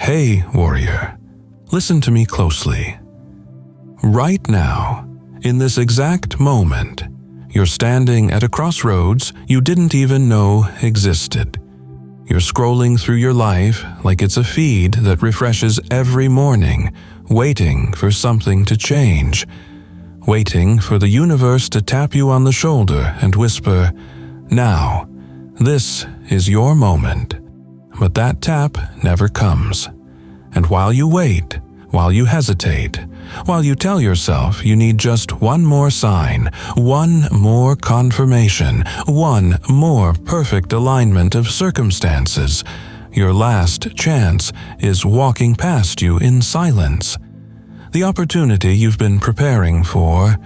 Hey, warrior, listen to me closely. Right now, in this exact moment, you're standing at a crossroads you didn't even know existed. You're scrolling through your life like it's a feed that refreshes every morning, waiting for something to change, waiting for the universe to tap you on the shoulder and whisper, "Now, this is your moment." But that tap never comes. And while you wait, while you hesitate, while you tell yourself you need just one more sign, one more confirmation, one more perfect alignment of circumstances, your last chance is walking past you in silence. The opportunity you've been preparing for,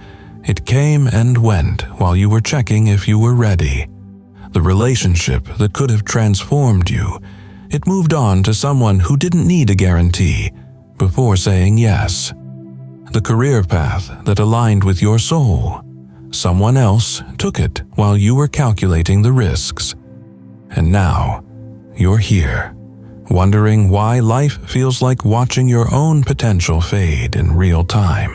it came and went while you were checking if you were ready. The relationship that could have transformed you, it moved on to someone who didn't need a guarantee before saying yes. The career path that aligned with your soul, someone else took it while you were calculating the risks. And now, you're here, wondering why life feels like watching your own potential fade in real time.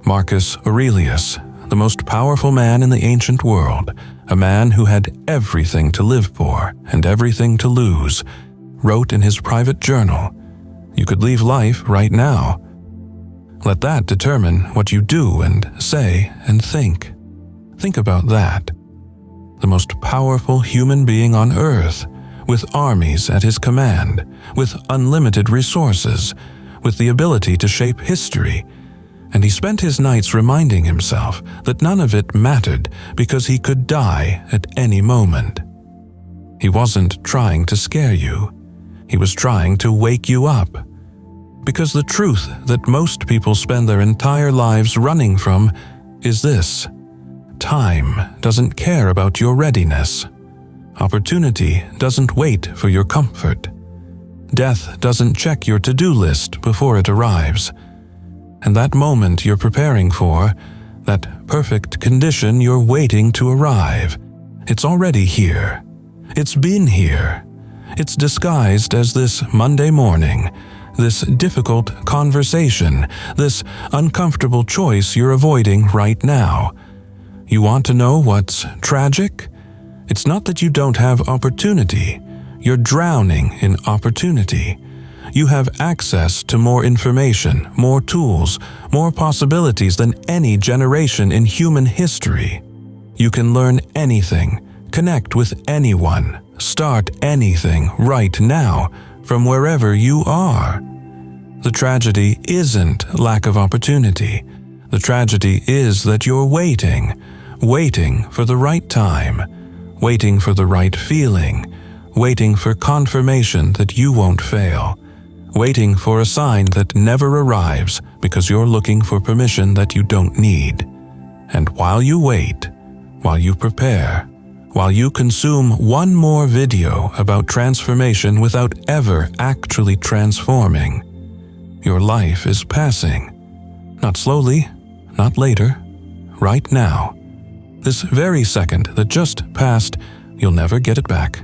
Marcus Aurelius, the most powerful man in the ancient world, a man who had everything to live for and everything to lose, wrote in his private journal, "You could leave life right now." Let that determine what you do and say and think. Think about that. The most powerful human being on earth, with armies at his command, with unlimited resources, with the ability to shape history, and he spent his nights reminding himself that none of it mattered because he could die at any moment. He wasn't trying to scare you. He was trying to wake you up. Because the truth that most people spend their entire lives running from is this: time doesn't care about your readiness. Opportunity doesn't wait for your comfort. Death doesn't check your to-do list before it arrives. And that moment you're preparing for, that perfect condition you're waiting to arrive, it's already here. It's been here. It's disguised as this Monday morning, this difficult conversation, this uncomfortable choice you're avoiding right now. You want to know what's tragic? It's not that you don't have opportunity. You're drowning in opportunity. You have access to more information, more tools, more possibilities than any generation in human history. You can learn anything, connect with anyone, start anything right now from wherever you are. The tragedy isn't lack of opportunity. The tragedy is that you're waiting for the right time, waiting for the right feeling, waiting for confirmation that you won't fail, waiting for a sign that never arrives because you're looking for permission that you don't need. And while you wait, while you prepare, while you consume one more video about transformation without ever actually transforming, your life is passing. Not slowly, not later, right now. This very second that just passed, you'll never get it back.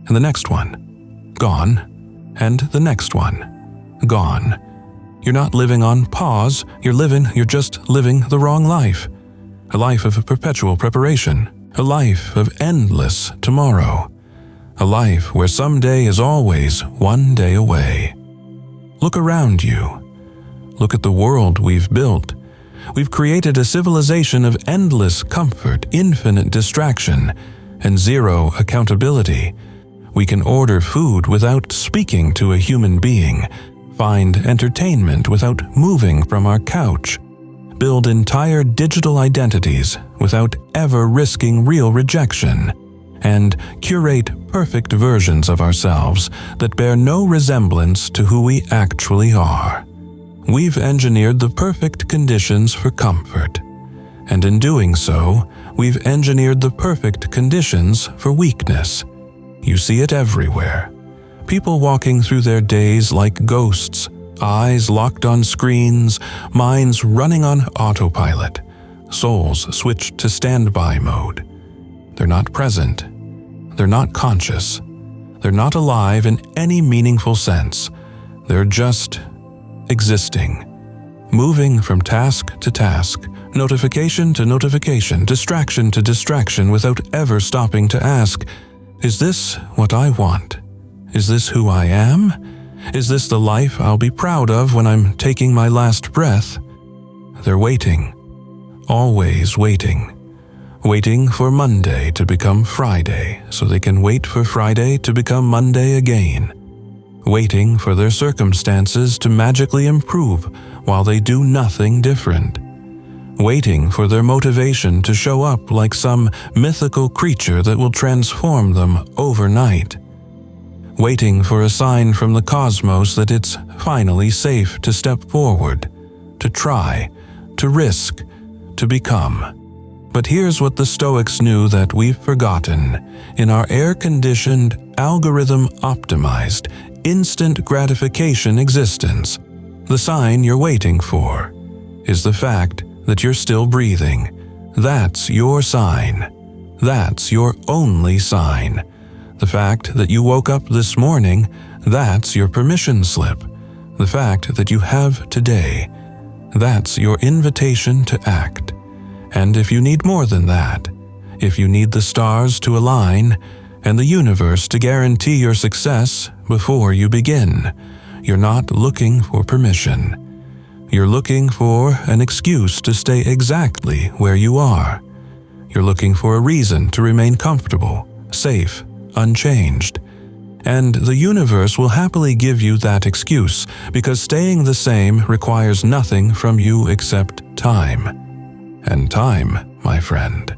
And the next one, gone. And the next one, gone. You're not living on pause, you're just living the wrong life. A life of perpetual preparation, a life of endless tomorrow. A life where someday is always one day away. Look around you. Look at the world we've built. We've created a civilization of endless comfort, infinite distraction, and zero accountability. We can order food without speaking to a human being, find entertainment without moving from our couch, build entire digital identities without ever risking real rejection, and curate perfect versions of ourselves that bear no resemblance to who we actually are. We've engineered the perfect conditions for comfort, and in doing so, we've engineered the perfect conditions for weakness. You see it everywhere. People walking through their days like ghosts, eyes locked on screens, minds running on autopilot, souls switched to standby mode. They're not present. They're not conscious. They're not alive in any meaningful sense, They're just existing, moving from task to task, notification to notification, distraction to distraction, without ever stopping to ask, is this what I want? Is this who I am? Is this the life I'll be proud of when I'm taking my last breath? They're waiting, always waiting. Waiting for Monday to become Friday so they can wait for Friday to become Monday again. Waiting for their circumstances to magically improve while they do nothing different. Waiting for their motivation to show up like some mythical creature that will transform them overnight. Waiting for a sign from the cosmos that it's finally safe to step forward, to try, to risk, to become. But here's what the Stoics knew that we've forgotten. In our air-conditioned, algorithm-optimized, instant gratification existence, the sign you're waiting for is the fact that you're still breathing. That's your sign. That's your only sign. The fact that you woke up this morning, that's your permission slip. The fact that you have today, that's your invitation to act. And if you need more than that, if you need the stars to align and the universe to guarantee your success before you begin, you're not looking for permission. You're looking for an excuse to stay exactly where you are. You're looking for a reason to remain comfortable, safe, unchanged. And the universe will happily give you that excuse because staying the same requires nothing from you except time. And time, my friend,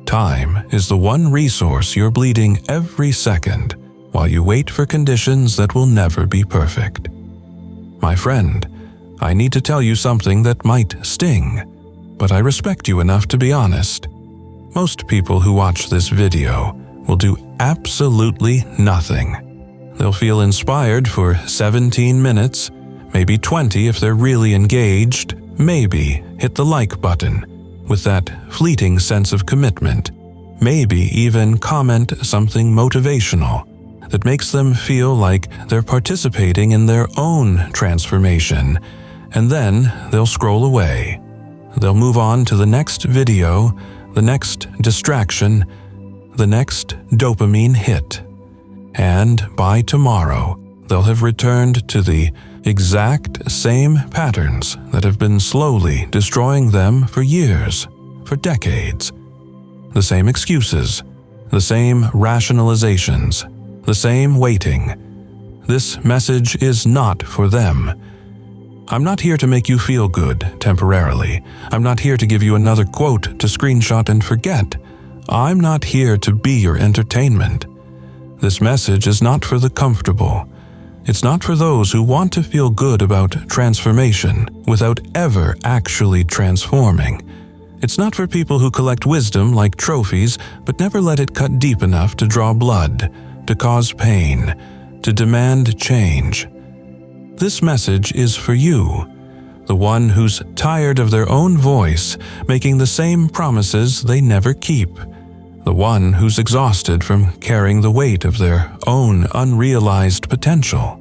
time is the one resource you're bleeding every second while you wait for conditions that will never be perfect. My friend, I need to tell you something that might sting, but I respect you enough to be honest. Most people who watch this video will do absolutely nothing. They'll feel inspired for 17 minutes, maybe 20 if they're really engaged, maybe hit the like button with that fleeting sense of commitment, maybe even comment something motivational that makes them feel like they're participating in their own transformation, and then they'll scroll away. They'll move on to the next video, the next distraction, the next dopamine hit. And by tomorrow, they'll have returned to the exact same patterns that have been slowly destroying them for years, for decades. The same excuses, the same rationalizations, the same waiting. This message is not for them. I'm not here to make you feel good temporarily. I'm not here to give you another quote to screenshot and forget. I'm not here to be your entertainment. This message is not for the comfortable. It's not for those who want to feel good about transformation without ever actually transforming. It's not for people who collect wisdom like trophies but never let it cut deep enough to draw blood, to cause pain, to demand change. This message is for you, the one who's tired of their own voice making the same promises they never keep, the one who's exhausted from carrying the weight of their own unrealized potential,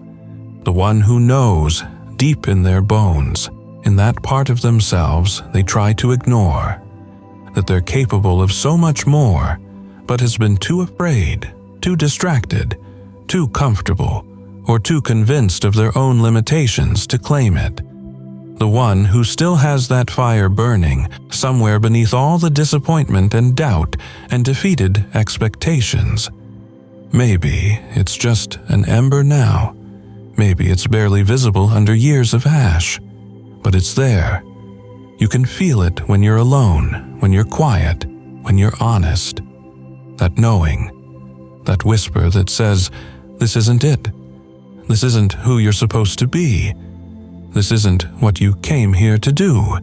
the one who knows deep in their bones, in that part of themselves they try to ignore, that they're capable of so much more, but has been too afraid, too distracted, too comfortable, or too convinced of their own limitations to claim it. The one who still has that fire burning somewhere beneath all the disappointment and doubt and defeated expectations. Maybe it's just an ember now. Maybe it's barely visible under years of ash. But it's there. You can feel it when you're alone, when you're quiet, when you're honest. That knowing, that whisper that says, this isn't it. This isn't who you're supposed to be. This isn't what you came here to do.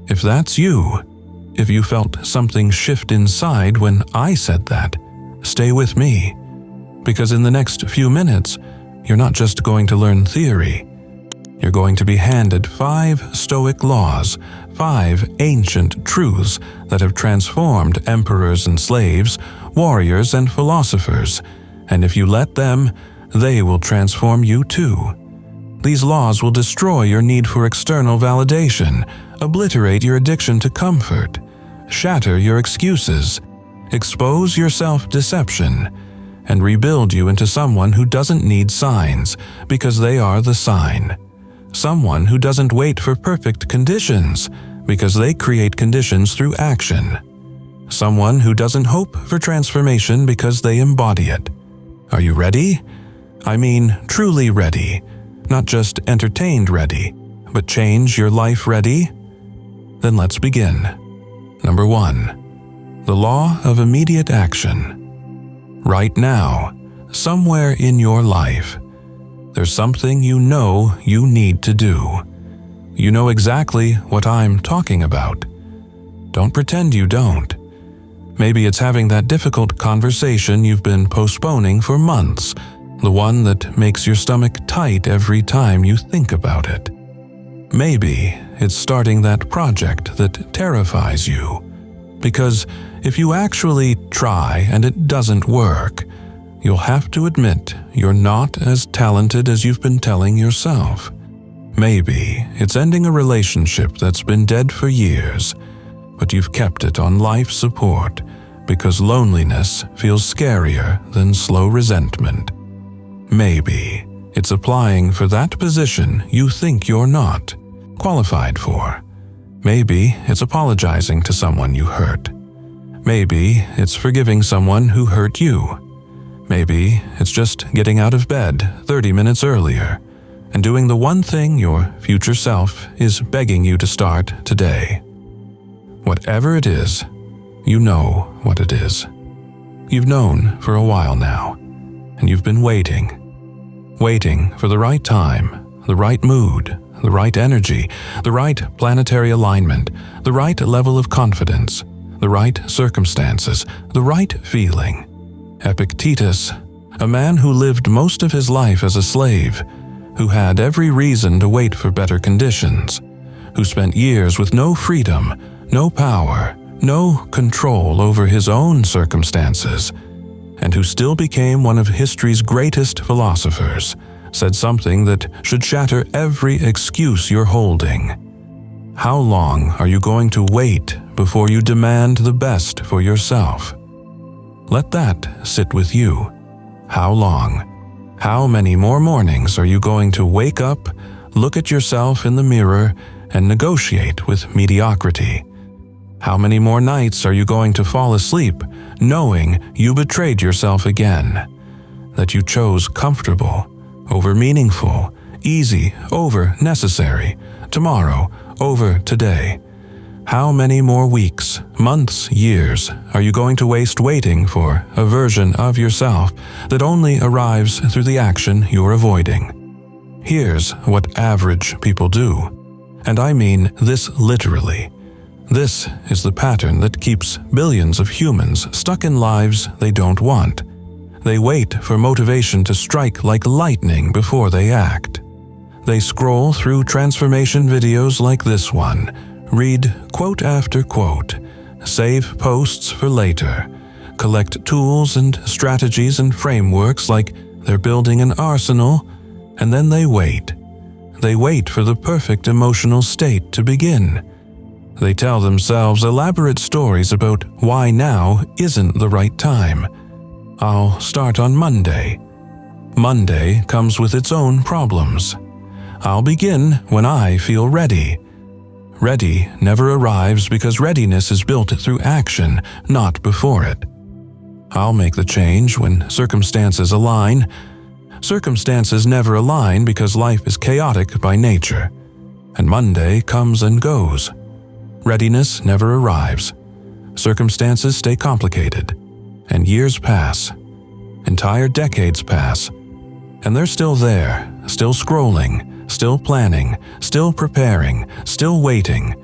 If that's you, if you felt something shift inside when I said that, stay with me. Because in the next few minutes, you're not just going to learn theory. You're going to be handed 5 Stoic laws, 5 ancient truths that have transformed emperors and slaves, warriors and philosophers, and if you let them, they will transform you too. These laws will destroy your need for external validation, obliterate your addiction to comfort, shatter your excuses, expose your self-deception, and rebuild you into someone who doesn't need signs because they are the sign. Someone who doesn't wait for perfect conditions because they create conditions through action. Someone who doesn't hope for transformation because they embody it. Are you ready? I mean, truly ready. Not just entertained ready, but change your life ready? Then let's begin. Number 1. The law of immediate action. Right now, somewhere in your life, there's something you know you need to do. You know exactly what I'm talking about. Don't pretend you don't. Maybe it's having that difficult conversation you've been postponing for months, the one that makes your stomach tight every time you think about it. Maybe it's starting that project that terrifies you. Because if you actually try and it doesn't work, you'll have to admit you're not as talented as you've been telling yourself. Maybe it's ending a relationship that's been dead for years, but you've kept it on life support because loneliness feels scarier than slow resentment. Maybe it's applying for that position you think you're not qualified for. Maybe it's apologizing to someone you hurt. Maybe it's forgiving someone who hurt you. Maybe it's just getting out of bed 30 minutes earlier and doing the one thing your future self is begging you to start today. Whatever it is, you know what it is. You've known for a while now, and you've been waiting. Waiting for the right time, the right mood, the right energy, the right planetary alignment, the right level of confidence, the right circumstances, the right feeling. Epictetus, a man who lived most of his life as a slave, who had every reason to wait for better conditions, who spent years with no freedom, no power, no control over his own circumstances, and who still became one of history's greatest philosophers, said something that should shatter every excuse you're holding. How long are you going to wait before you demand the best for yourself? Let that sit with you. How long? How many more mornings are you going to wake up, look at yourself in the mirror, and negotiate with mediocrity? How many more nights are you going to fall asleep knowing you betrayed yourself again? That you chose comfortable over meaningful, easy over necessary, tomorrow over today? How many more weeks, months, years are you going to waste waiting for a version of yourself that only arrives through the action you're avoiding? Here's what average people do, and I mean this literally. This is the pattern that keeps billions of humans stuck in lives they don't want. They wait for motivation to strike like lightning before they act. They scroll through transformation videos like this one, read quote after quote, save posts for later, collect tools and strategies and frameworks like they're building an arsenal, and then they wait. They wait for the perfect emotional state to begin. They tell themselves elaborate stories about why now isn't the right time. I'll start on Monday. Monday comes with its own problems. I'll begin when I feel ready. Ready never arrives because readiness is built through action, not before it. I'll make the change when circumstances align. Circumstances never align because life is chaotic by nature. And Monday comes and goes. Readiness never arrives. Circumstances stay complicated. And years pass. Entire decades pass. And they're still there, still scrolling, still planning, still preparing, still waiting.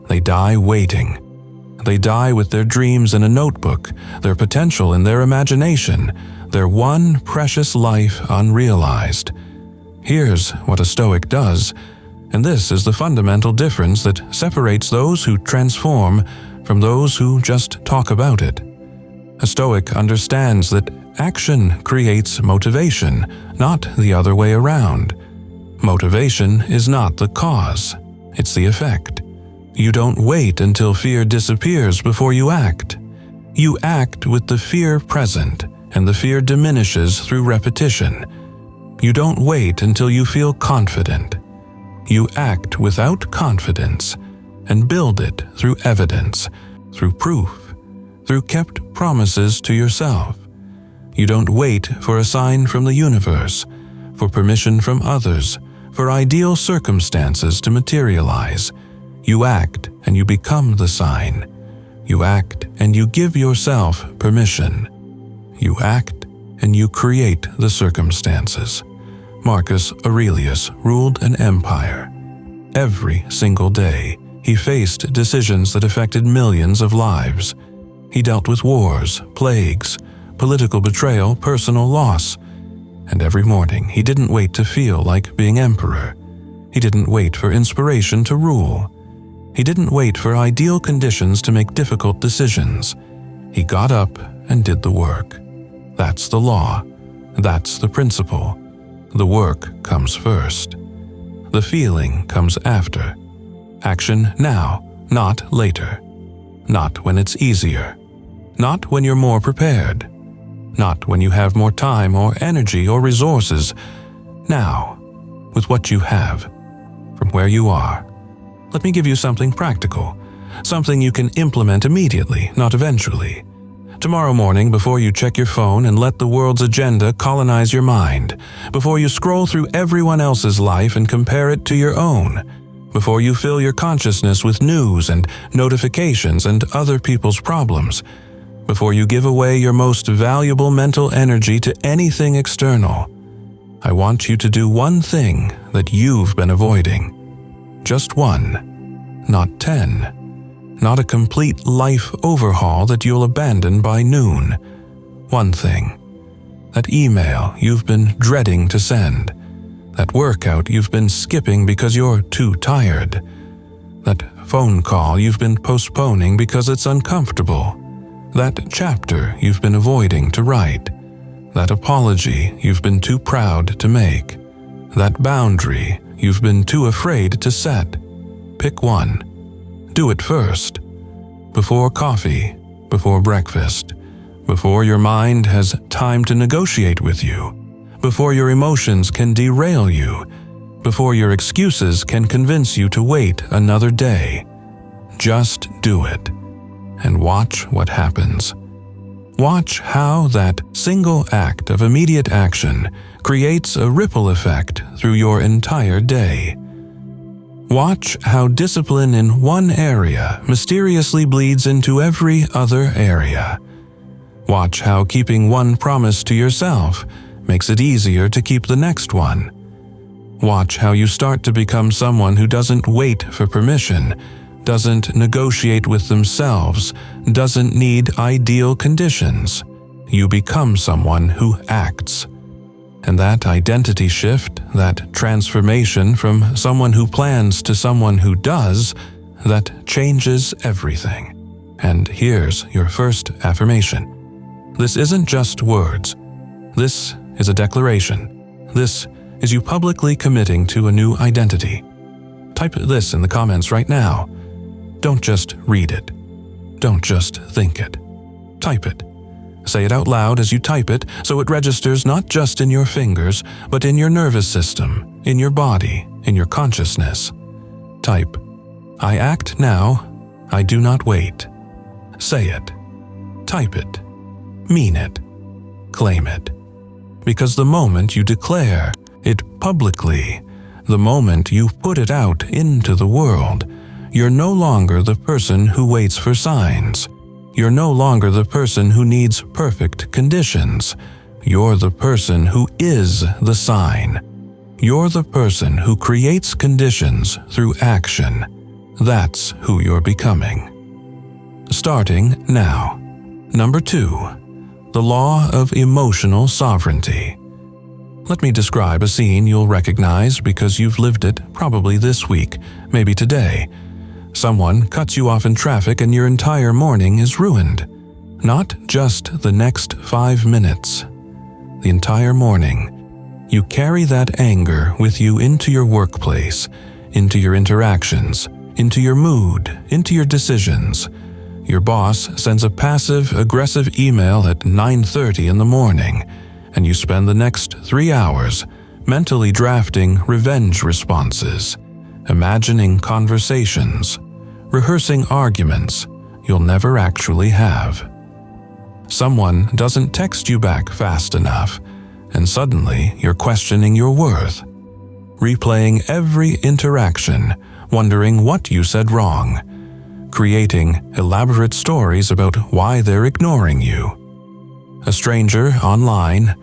They die waiting. They die with their dreams in a notebook, their potential in their imagination, their one precious life unrealized. Here's what a Stoic does, and this is the fundamental difference that separates those who transform from those who just talk about it. A Stoic understands that action creates motivation, not the other way around. Motivation is not the cause, it's the effect. You don't wait until fear disappears before you act. You act with the fear present, and the fear diminishes through repetition. You don't wait until you feel confident. You act without confidence and build it through evidence, through proof, through kept promises to yourself. You don't wait for a sign from the universe, for permission from others, for ideal circumstances to materialize. You act and you become the sign. You act and you give yourself permission. You act and you create the circumstances. Marcus Aurelius ruled an empire. Every single day, he faced decisions that affected millions of lives. He dealt with wars, plagues, political betrayal, personal loss. And every morning, he didn't wait to feel like being emperor. He didn't wait for inspiration to rule. He didn't wait for ideal conditions to make difficult decisions. He got up and did the work. That's the law. That's the principle. The work comes first. The feeling comes after. Action now, not later. Not when it's easier. Not when you're more prepared. Not when you have more time or energy or resources. Now, with what you have, from where you are. Let me give you something practical, something you can implement immediately, not eventually. Tomorrow morning, before you check your phone and let the world's agenda colonize your mind, before you scroll through everyone else's life and compare it to your own, before you fill your consciousness with news and notifications and other people's problems, before you give away your most valuable mental energy to anything external, I want you to do one thing that you've been avoiding. Just one, not 10. Not a complete life overhaul that you'll abandon by noon. One thing. That email you've been dreading to send. That workout you've been skipping because you're too tired. That phone call you've been postponing because it's uncomfortable. That chapter you've been avoiding to write. That apology you've been too proud to make. That boundary you've been too afraid to set. Pick one. Do it first. Before coffee, before breakfast, before your mind has time to negotiate with you, before your emotions can derail you, before your excuses can convince you to wait another day. Just do it, and watch what happens. Watch how that single act of immediate action creates a ripple effect through your entire day. Watch how discipline in one area mysteriously bleeds into every other area. Watch how keeping one promise to yourself makes it easier to keep the next one. Watch how you start to become someone who doesn't wait for permission, doesn't negotiate with themselves, doesn't need ideal conditions. You become someone who acts. And that identity shift, that transformation from someone who plans to someone who does, that changes everything. And here's your first affirmation. This isn't just words. This is a declaration. This is you publicly committing to a new identity. Type this in the comments right now. Don't just read it. Don't just think it. Type it. Say it out loud as you type it so it registers not just in your fingers, but in your nervous system, in your body, in your consciousness. Type, I act now, I do not wait. Say it. Type it. Mean it. Claim it. Because the moment you declare it publicly, the moment you put it out into the world, you're no longer the person who waits for signs. You're no longer the person who needs perfect conditions. You're the person who is the sign. You're the person who creates conditions through action. That's who you're becoming. Starting now. Number 2. The law of emotional sovereignty. Let me describe a scene you'll recognize because you've lived it probably this week, maybe today. Someone cuts you off in traffic and your entire morning is ruined. Not just the next 5 minutes. The entire morning. You carry that anger with you into your workplace, into your interactions, into your mood, into your decisions. Your boss sends a passive-aggressive email at 9:30 in the morning, and you spend the next 3 hours mentally drafting revenge responses, imagining conversations, rehearsing arguments you'll never actually have. Someone doesn't text you back fast enough, and suddenly you're questioning your worth, replaying every interaction, wondering what you said wrong, creating elaborate stories about why they're ignoring you. A stranger online,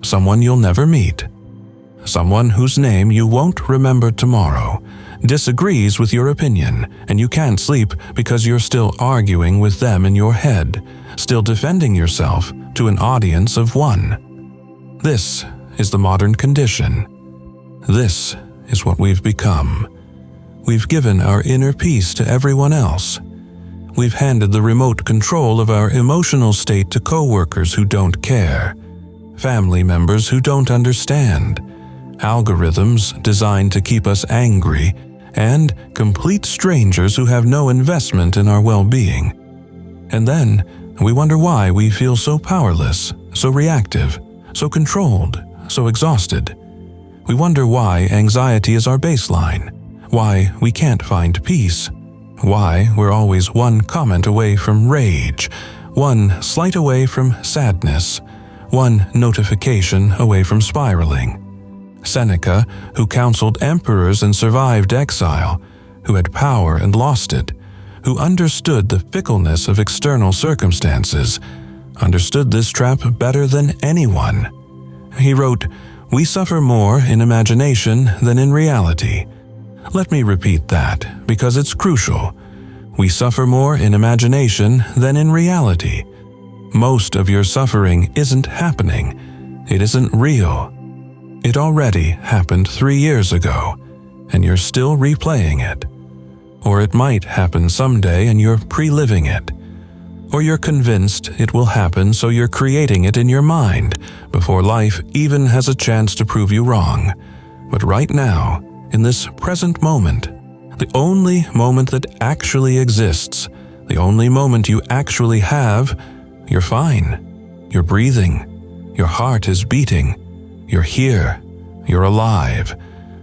someone you'll never meet, someone whose name you won't remember tomorrow, disagrees with your opinion, and you can't sleep because you're still arguing with them in your head, still defending yourself to an audience of one. This is the modern condition. This is what we've become. We've given our inner peace to everyone else. We've handed the remote control of our emotional state to coworkers who don't care, family members who don't understand, algorithms designed to keep us angry, and complete strangers who have no investment in our well-being. And then we wonder why we feel so powerless, so reactive, so controlled, so exhausted. We wonder why anxiety is our baseline, why we can't find peace, why we're always one comment away from rage, one slight away from sadness, one notification away from spiraling. Seneca, who counseled emperors and survived exile, who had power and lost it, who understood the fickleness of external circumstances, understood this trap better than anyone. He wrote, "We suffer more in imagination than in reality." Let me repeat that, because it's crucial. We suffer more in imagination than in reality. Most of your suffering isn't happening. It isn't real. It already happened 3 years ago, and you're still replaying it. Or it might happen someday and you're pre-living it. Or you're convinced it will happen, so you're creating it in your mind before life even has a chance to prove you wrong. But right now, in this present moment, the only moment that actually exists, the only moment you actually have, you're fine. You're breathing. Your heart is beating. You're here. You're alive.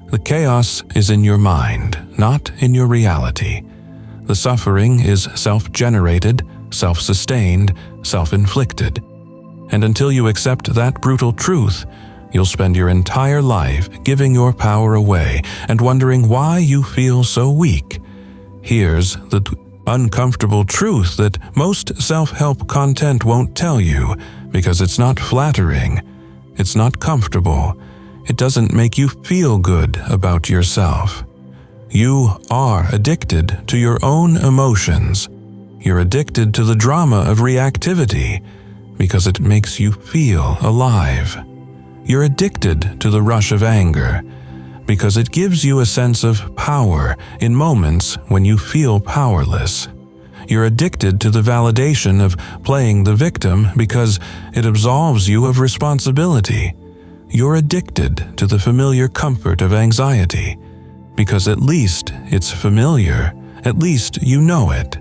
The chaos is in your mind, not in your reality. The suffering is self-generated, self-sustained, self-inflicted. And until you accept that brutal truth, you'll spend your entire life giving your power away and wondering why you feel so weak. Here's the uncomfortable truth that most self-help content won't tell you, because it's not flattering, it's not comfortable, it doesn't make you feel good about yourself. You are addicted to your own emotions. You're addicted to the drama of reactivity because it makes you feel alive. You're addicted to the rush of anger because it gives you a sense of power in moments when you feel powerless. You're addicted to the validation of playing the victim because it absolves you of responsibility. You're addicted to the familiar comfort of anxiety because at least it's familiar, at least you know it,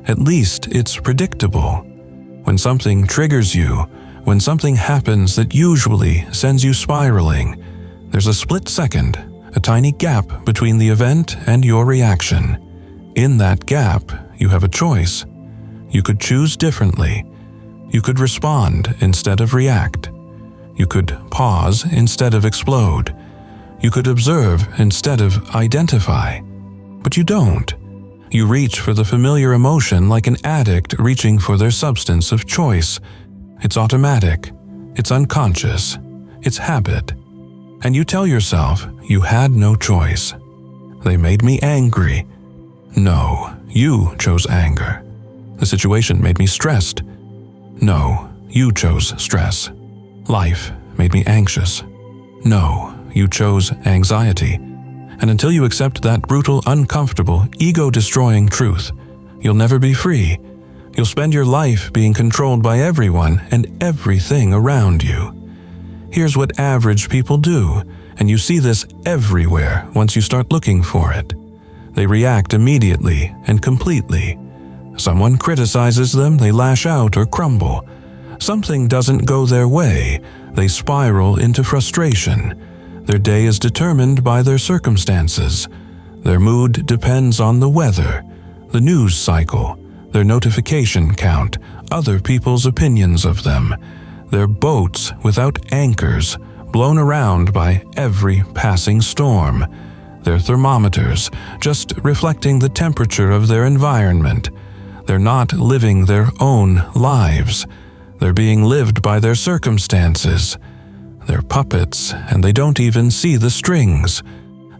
at least it's predictable. When something triggers you, when something happens that usually sends you spiraling, there's a split second, a tiny gap between the event and your reaction. In that gap, you have a choice. You could choose differently. You could respond instead of react. You could pause instead of explode. You could observe instead of identify. But you don't. You reach for the familiar emotion like an addict reaching for their substance of choice. It's automatic. It's unconscious. It's habit. And you tell yourself you had no choice. They made me angry. No, you chose anger. The situation made me stressed. No, you chose stress. Life made me anxious. No, you chose anxiety. And until you accept that brutal, uncomfortable, ego-destroying truth, you'll never be free. You'll spend your life being controlled by everyone and everything around you. Here's what average people do, and you see this everywhere once you start looking for it. They react immediately and completely. Someone criticizes them, they lash out or crumble. Something doesn't go their way, they spiral into frustration. Their day is determined by their circumstances. Their mood depends on the weather, the news cycle, their notification count, other people's opinions of them. They're boats without anchors, blown around by every passing storm. They're thermometers, just reflecting the temperature of their environment. They're not living their own lives. They're being lived by their circumstances. They're puppets, and they don't even see the strings.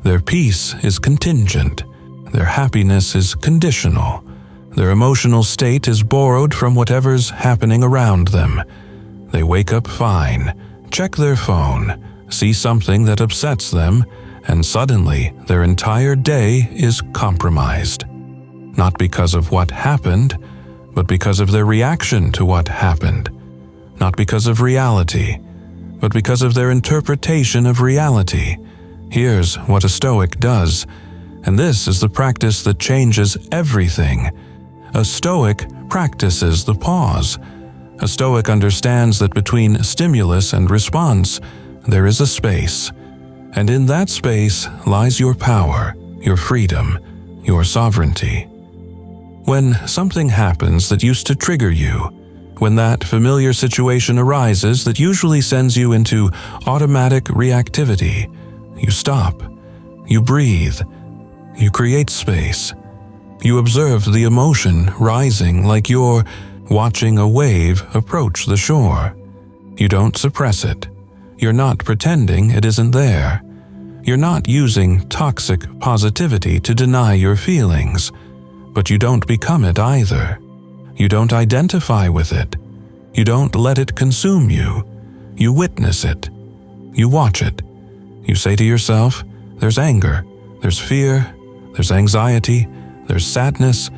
Their peace is contingent. Their happiness is conditional. Their emotional state is borrowed from whatever's happening around them. They wake up fine, check their phone, see something that upsets them, and suddenly their entire day is compromised. Not because of what happened, but because of their reaction to what happened. Not because of reality, but because of their interpretation of reality. Here's what a Stoic does, and this is the practice that changes everything. A Stoic practices the pause. A Stoic understands that between stimulus and response, there is a space. And in that space lies your power, your freedom, your sovereignty. When something happens that used to trigger you, when that familiar situation arises that usually sends you into automatic reactivity, you stop, you breathe, you create space. You observe the emotion rising like you're watching a wave approach the shore. You don't suppress it. You're not pretending it isn't there. You're not using toxic positivity to deny your feelings, but you don't become it either. You don't identify with it. You don't let it consume you. You witness it. You watch it. You say to yourself, there's anger, there's fear, there's anxiety, there's sadness.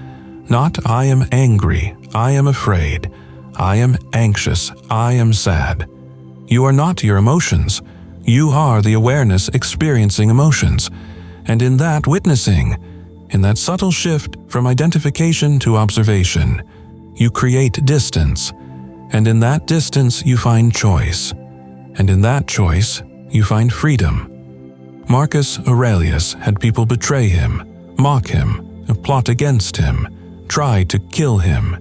Not I am angry, I am afraid, I am anxious, I am sad. You are not your emotions. You are the awareness experiencing emotions. And in that witnessing, in that subtle shift from identification to observation, you create distance. And in that distance you find choice. And in that choice you find freedom. Marcus Aurelius had people betray him, mock him, plot against him, try to kill him.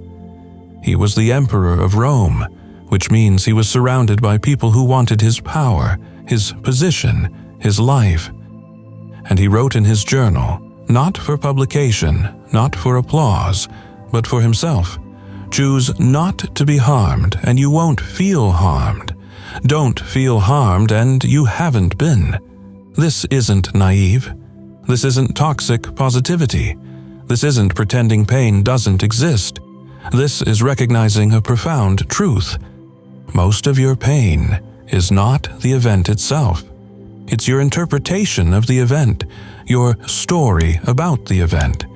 He was the emperor of Rome, which means he was surrounded by people who wanted his power, his position, his life. And he wrote in his journal, not for publication, not for applause, but for himself, choose not to be harmed and you won't feel harmed. Don't feel harmed and you haven't been. This isn't naive. This isn't toxic positivity. This isn't pretending pain doesn't exist. This is recognizing a profound truth. Most of your pain is not the event itself. It's your interpretation of the event, your story about the event,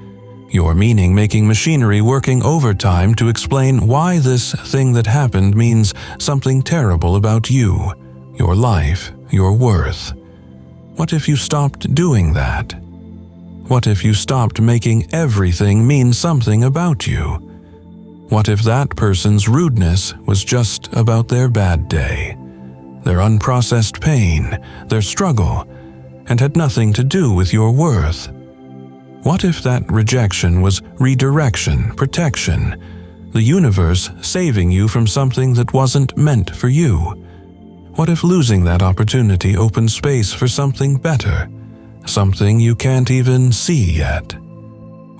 your meaning-making machinery working overtime to explain why this thing that happened means something terrible about you, your life, your worth. What if you stopped doing that? What if you stopped making everything mean something about you? What if that person's rudeness was just about their bad day, their unprocessed pain, their struggle, and had nothing to do with your worth? What if that rejection was redirection, protection, the universe saving you from something that wasn't meant for you? What if losing that opportunity opened space for something better, something you can't even see yet?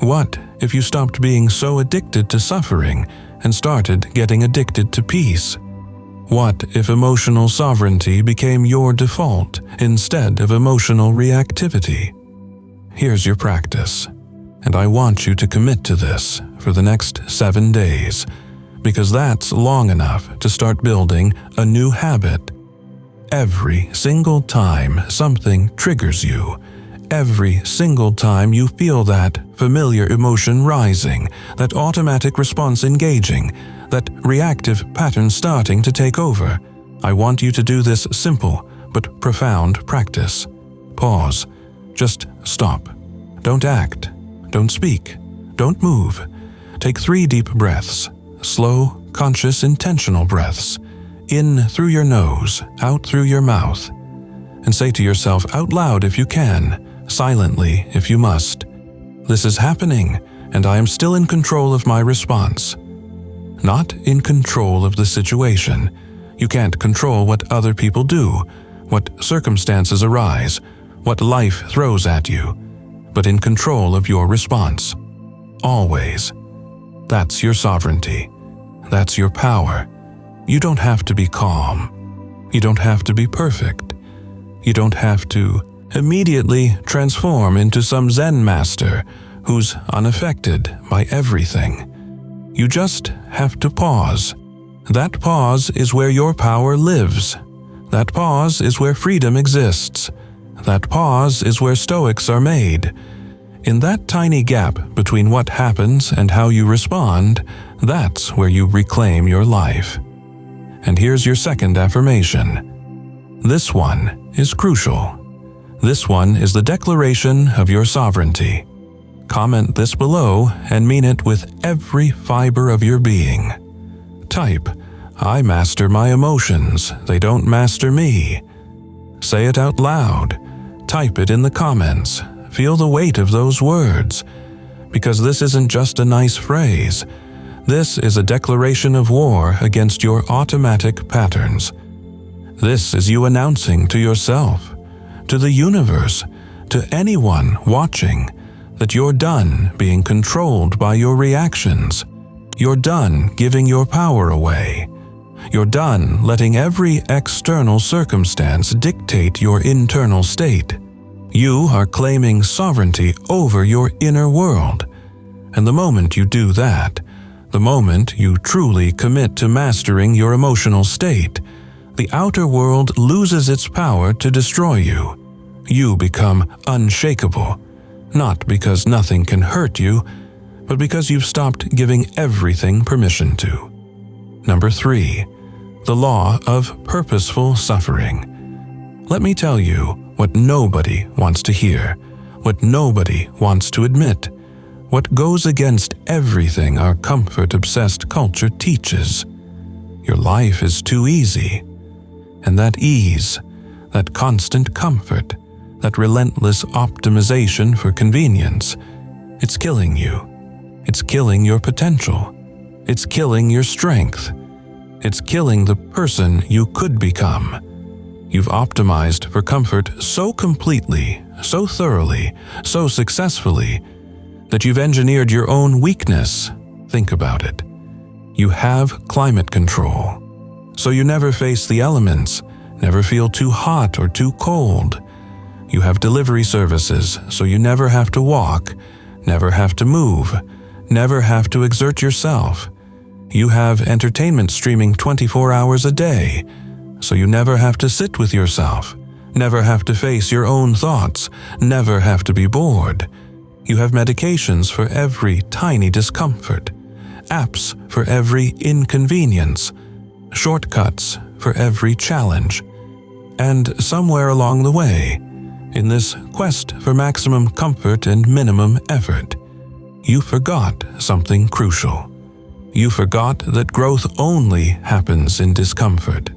What if you stopped being so addicted to suffering and started getting addicted to peace? What if emotional sovereignty became your default instead of emotional reactivity? Here's your practice, and I want you to commit to this for the next 7 days, because that's long enough to start building a new habit. Every single time something triggers you, every single time you feel that familiar emotion rising, that automatic response engaging, that reactive pattern starting to take over, I want you to do this simple but profound practice. Pause. Just stop. Don't act. Don't speak. Don't move. Take 3 deep breaths. Slow, conscious, intentional breaths. In through your nose, out through your mouth. And say to yourself out loud if you can, silently if you must, "This is happening, and I am still in control of my response." Not in control of the situation. You can't control what other people do, what circumstances arise, what life throws at you, but in control of your response. Always. That's your sovereignty. That's your power. You don't have to be calm. You don't have to be perfect. You don't have to immediately transform into some Zen master who's unaffected by everything. You just have to pause. That pause is where your power lives. That pause is where freedom exists. That pause is where Stoics are made. In that tiny gap between what happens and how you respond, that's where you reclaim your life. And here's your second affirmation. This one is crucial. This one is the declaration of your sovereignty. Comment this below and mean it with every fiber of your being. Type, "I master my emotions, they don't master me." Say it out loud. Type it in the comments. Feel the weight of those words. Because this isn't just a nice phrase. This is a declaration of war against your automatic patterns. This is you announcing to yourself, to the universe, to anyone watching, that you're done being controlled by your reactions. You're done giving your power away. You're done letting every external circumstance dictate your internal state. You are claiming sovereignty over your inner world. And the moment you do that, the moment you truly commit to mastering your emotional state, the outer world loses its power to destroy you. You become unshakable, not because nothing can hurt you, but because you've stopped giving everything permission to. Number 3, the law of purposeful suffering. Let me tell you what nobody wants to hear, what nobody wants to admit, what goes against everything our comfort-obsessed culture teaches. Your life is too easy. And that ease, that constant comfort, that relentless optimization for convenience, it's killing you. It's killing your potential. It's killing your strength. It's killing the person you could become. You've optimized for comfort so completely, so thoroughly, so successfully, that you've engineered your own weakness. Think about it. You have climate control, so you never face the elements, never feel too hot or too cold. You have delivery services, so you never have to walk, never have to move, never have to exert yourself. You have entertainment streaming 24 hours a day, so you never have to sit with yourself, never have to face your own thoughts, never have to be bored. You have medications for every tiny discomfort, apps for every inconvenience, shortcuts for every challenge. And somewhere along the way, in this quest for maximum comfort and minimum effort, you forgot something crucial. You forgot that growth only happens in discomfort,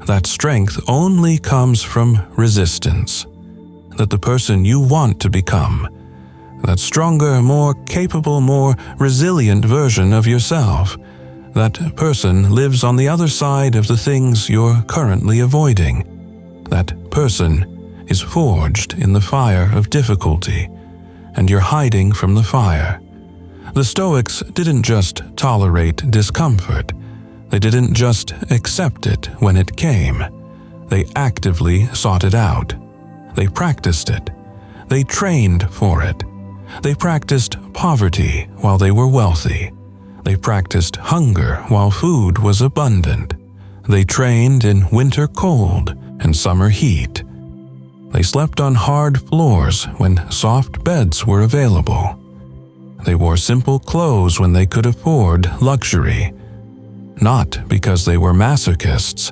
that strength only comes from resistance, that the person you want to become, that stronger, more capable, more resilient version of yourself, that person lives on the other side of the things you're currently avoiding. That person is forged in the fire of difficulty, and you're hiding from the fire. The Stoics didn't just tolerate discomfort. They didn't just accept it when it came. They actively sought it out. They practiced it. They trained for it. They practiced poverty while they were wealthy. They practiced hunger while food was abundant. They trained in winter cold and summer heat. They slept on hard floors when soft beds were available. They wore simple clothes when they could afford luxury. Not because they were masochists,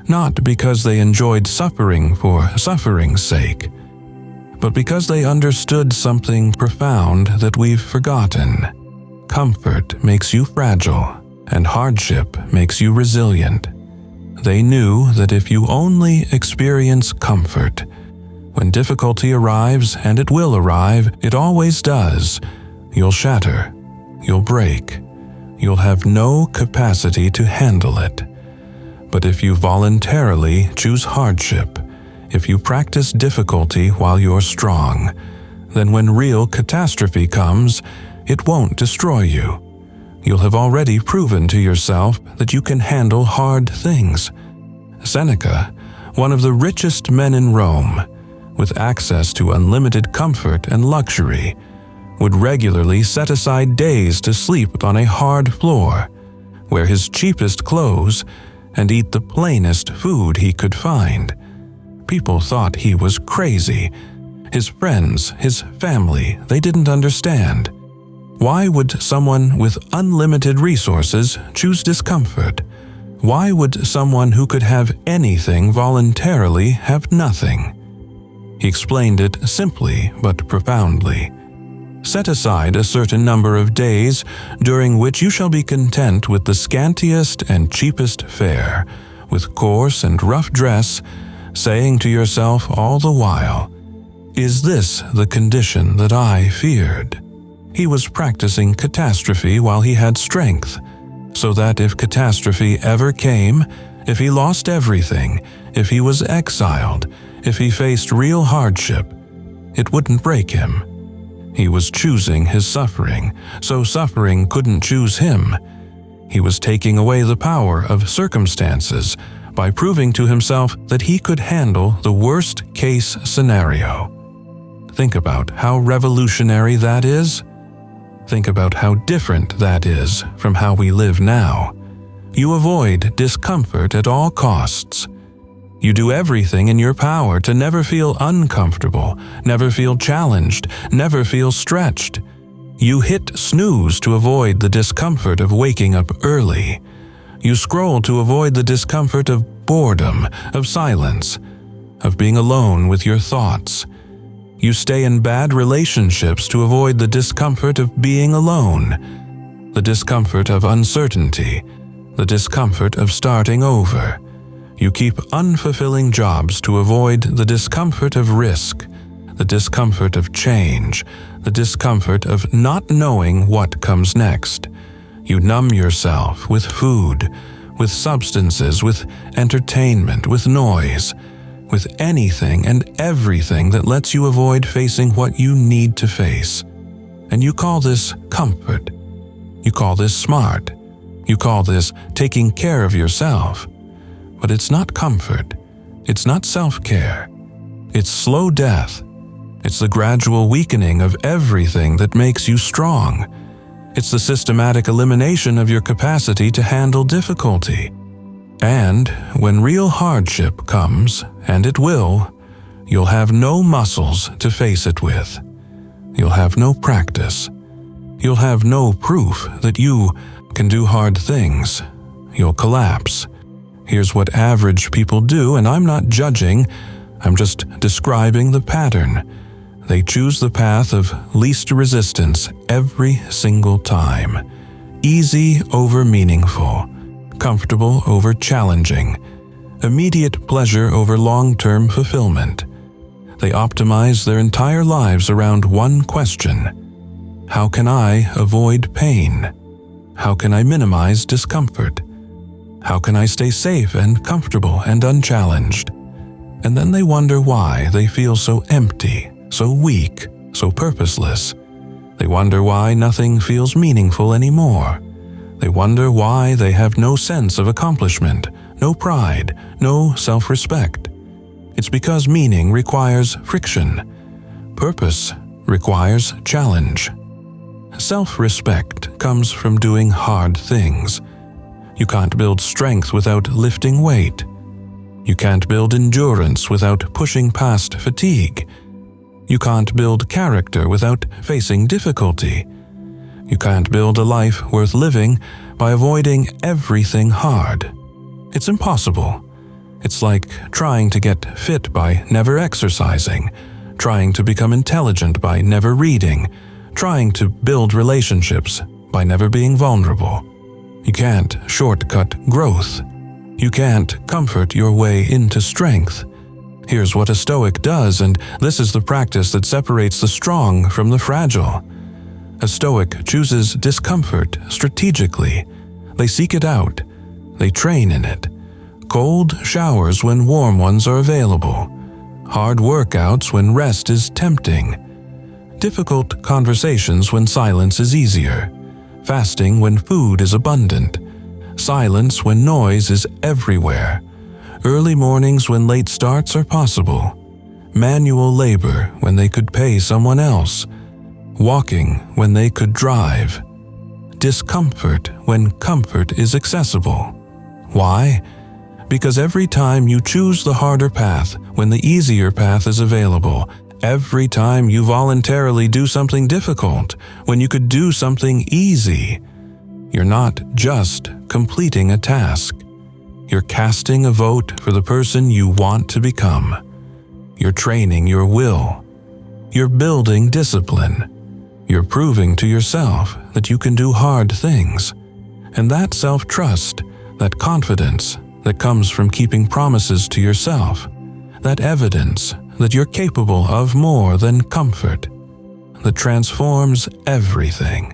not because they enjoyed suffering for suffering's sake, but because they understood something profound that we've forgotten. Comfort makes you fragile, and hardship makes you resilient. They knew that if you only experience comfort, when difficulty arrives, and it will arrive, it always does, you'll shatter, you'll break, you'll have no capacity to handle it. But if you voluntarily choose hardship, if you practice difficulty while you're strong, then when real catastrophe comes, it won't destroy you. You'll have already proven to yourself that you can handle hard things. Seneca, one of the richest men in Rome, with access to unlimited comfort and luxury, would regularly set aside days to sleep on a hard floor, wear his cheapest clothes, and eat the plainest food he could find. People thought he was crazy. His friends, his family, they didn't understand. Why would someone with unlimited resources choose discomfort? Why would someone who could have anything voluntarily have nothing? He explained it simply but profoundly. Set aside a certain number of days during which you shall be content with the scantiest and cheapest fare, with coarse and rough dress, saying to yourself all the while, "Is this the condition that I feared?" He was practicing catastrophe while he had strength, so that if catastrophe ever came, if he lost everything, if he was exiled, if he faced real hardship, it wouldn't break him. He was choosing his suffering, so suffering couldn't choose him. He was taking away the power of circumstances by proving to himself that he could handle the worst-case scenario. Think about how revolutionary that is. Think about how different that is from how we live now. You avoid discomfort at all costs. You do everything in your power to never feel uncomfortable, never feel challenged, never feel stretched. You hit snooze to avoid the discomfort of waking up early. You scroll to avoid the discomfort of boredom, of silence, of being alone with your thoughts. You stay in bad relationships to avoid the discomfort of being alone, the discomfort of uncertainty, the discomfort of starting over. You keep unfulfilling jobs to avoid the discomfort of risk, the discomfort of change, the discomfort of not knowing what comes next. You numb yourself with food, with substances, with entertainment, with noise, with anything and everything that lets you avoid facing what you need to face. And you call this comfort. You call this smart. You call this taking care of yourself. But it's not comfort. It's not self-care. It's slow death. It's the gradual weakening of everything that makes you strong. It's the systematic elimination of your capacity to handle difficulty. And when real hardship comes, and it will, you'll have no muscles to face it with. You'll have no practice. You'll have no proof that you can do hard things. You'll collapse. Here's what average people do, and I'm not judging, I'm just describing the pattern. They choose the path of least resistance every single time. Easy over meaningful. Comfortable over challenging. Immediate pleasure over long-term fulfillment. They optimize their entire lives around one question. How can I avoid pain? How can I minimize discomfort? How can I stay safe and comfortable and unchallenged? And then they wonder why they feel so empty, so weak, so purposeless. They wonder why nothing feels meaningful anymore. They wonder why they have no sense of accomplishment, no pride, no self-respect. It's because meaning requires friction. Purpose requires challenge. Self-respect comes from doing hard things. You can't build strength without lifting weight. You can't build endurance without pushing past fatigue. You can't build character without facing difficulty. You can't build a life worth living by avoiding everything hard. It's impossible. It's like trying to get fit by never exercising, trying to become intelligent by never reading, trying to build relationships by never being vulnerable. You can't shortcut growth. You can't comfort your way into strength. Here's what a Stoic does, and this is the practice that separates the strong from the fragile. A Stoic chooses discomfort strategically. They seek it out. They train in it. Cold showers when warm ones are available. Hard workouts when rest is tempting. Difficult conversations when silence is easier. Fasting when food is abundant. Silence when noise is everywhere. Early mornings when late starts are possible. Manual labor when they could pay someone else. Walking when they could drive. Discomfort when comfort is accessible. Why? Because every time you choose the harder path when the easier path is available, every time you voluntarily do something difficult when you could do something easy, you're not just completing a task. You're casting a vote for the person you want to become. You're training your will. You're building discipline. You're proving to yourself that you can do hard things. And that self-trust, that confidence that comes from keeping promises to yourself, that evidence that you're capable of more than comfort, that transforms everything.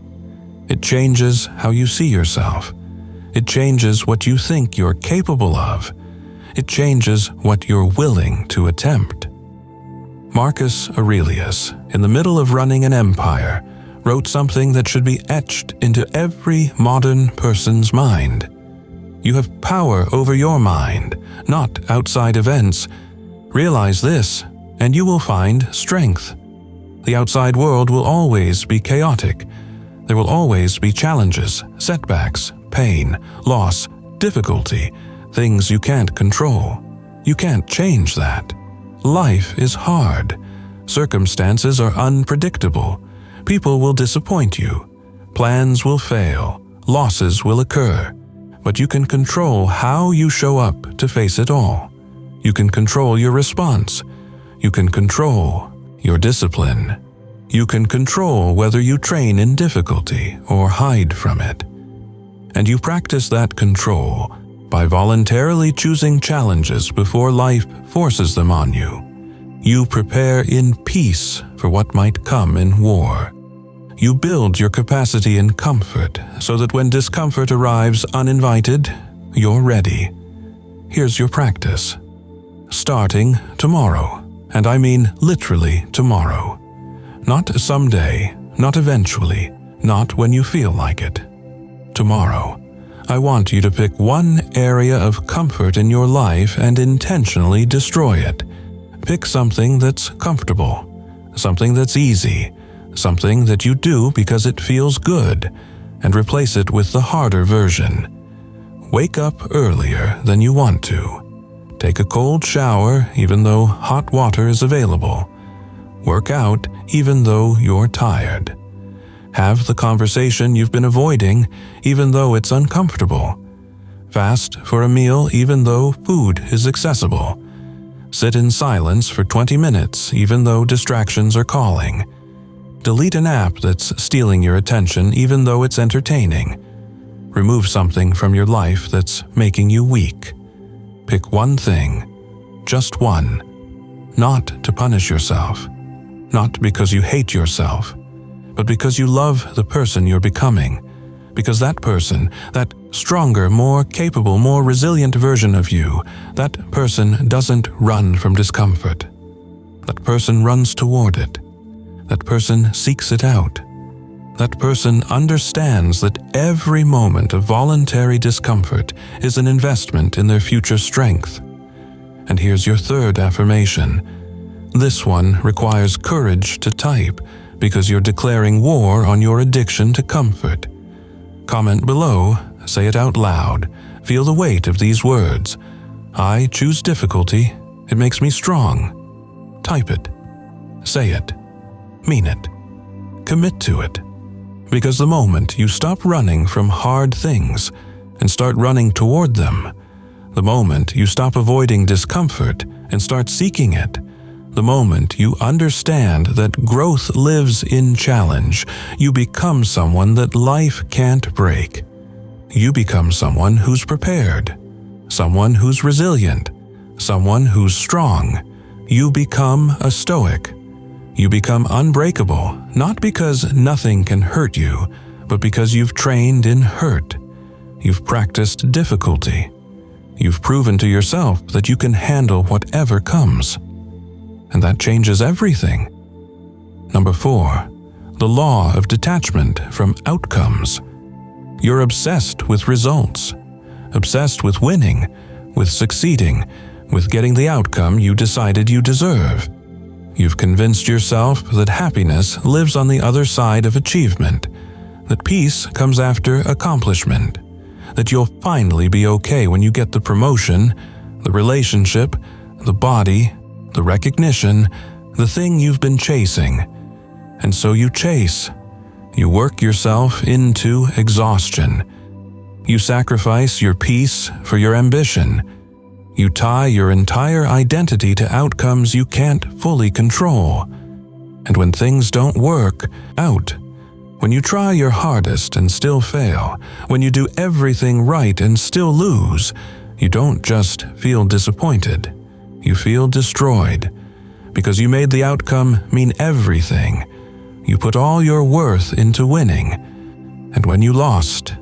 It changes how you see yourself. It changes what you think you're capable of. It changes what you're willing to attempt. Marcus Aurelius, in the middle of running an empire, wrote something that should be etched into every modern person's mind. You have power over your mind, not outside events. Realize this, and you will find strength. The outside world will always be chaotic. There will always be challenges, setbacks, pain, loss, difficulty, things you can't control. You can't change that. Life is hard. Circumstances are unpredictable. People will disappoint you. Plans will fail. Losses will occur. But you can control how you show up to face it all. You can control your response. You can control your discipline. You can control whether you train in difficulty or hide from it. And you practice that control by voluntarily choosing challenges before life forces them on you. You prepare in peace for what might come in war. You build your capacity in comfort so that when discomfort arrives uninvited, you're ready. Here's your practice. Starting tomorrow, and I mean literally tomorrow. Not someday, not eventually, not when you feel like it. Tomorrow, I want you to pick one area of comfort in your life and intentionally destroy it. Pick something that's comfortable, something that's easy, something that you do because it feels good, and replace it with the harder version. Wake up earlier than you want to. Take a cold shower even though hot water is available. Work out even though you're tired. Have the conversation you've been avoiding even though it's uncomfortable. Fast for a meal even though food is accessible. Sit in silence for 20 minutes even though distractions are calling. Delete an app that's stealing your attention even though it's entertaining. Remove something from your life that's making you weak. Pick one thing, just one. Not to punish yourself. Not because you hate yourself, but because you love the person you're becoming. Because that person, that stronger, more capable, more resilient version of you, that person doesn't run from discomfort. That person runs toward it. That person seeks it out. That person understands that every moment of voluntary discomfort is an investment in their future strength. And here's your third affirmation. This one requires courage to type because you're declaring war on your addiction to comfort. Comment below, say it out loud, feel the weight of these words. I choose difficulty, it makes me strong. Type it. Say it. Mean it. Commit to it. Because the moment you stop running from hard things and start running toward them, The moment you stop avoiding discomfort and start seeking it, the moment you understand that growth lives in challenge, you become someone that life can't break. You become someone who's prepared, someone who's resilient, someone who's strong. You become a Stoic. You become unbreakable, not because nothing can hurt you, but because you've trained in hurt. You've practiced difficulty. You've proven to yourself that you can handle whatever comes. And that changes everything. Number 4, the law of detachment from outcomes. You're obsessed with results, obsessed with winning, with succeeding, with getting the outcome you decided you deserve. You've convinced yourself that happiness lives on the other side of achievement, that peace comes after accomplishment, that you'll finally be okay when you get the promotion, the relationship, the body, the recognition, the thing you've been chasing. And so you chase. You work yourself into exhaustion. You sacrifice your peace for your ambition. You tie your entire identity to outcomes you can't fully control. And when things don't work out, when you try your hardest and still fail, when you do everything right and still lose, you don't just feel disappointed. You feel destroyed, because you made the outcome mean everything. You put all your worth into winning, and when you lost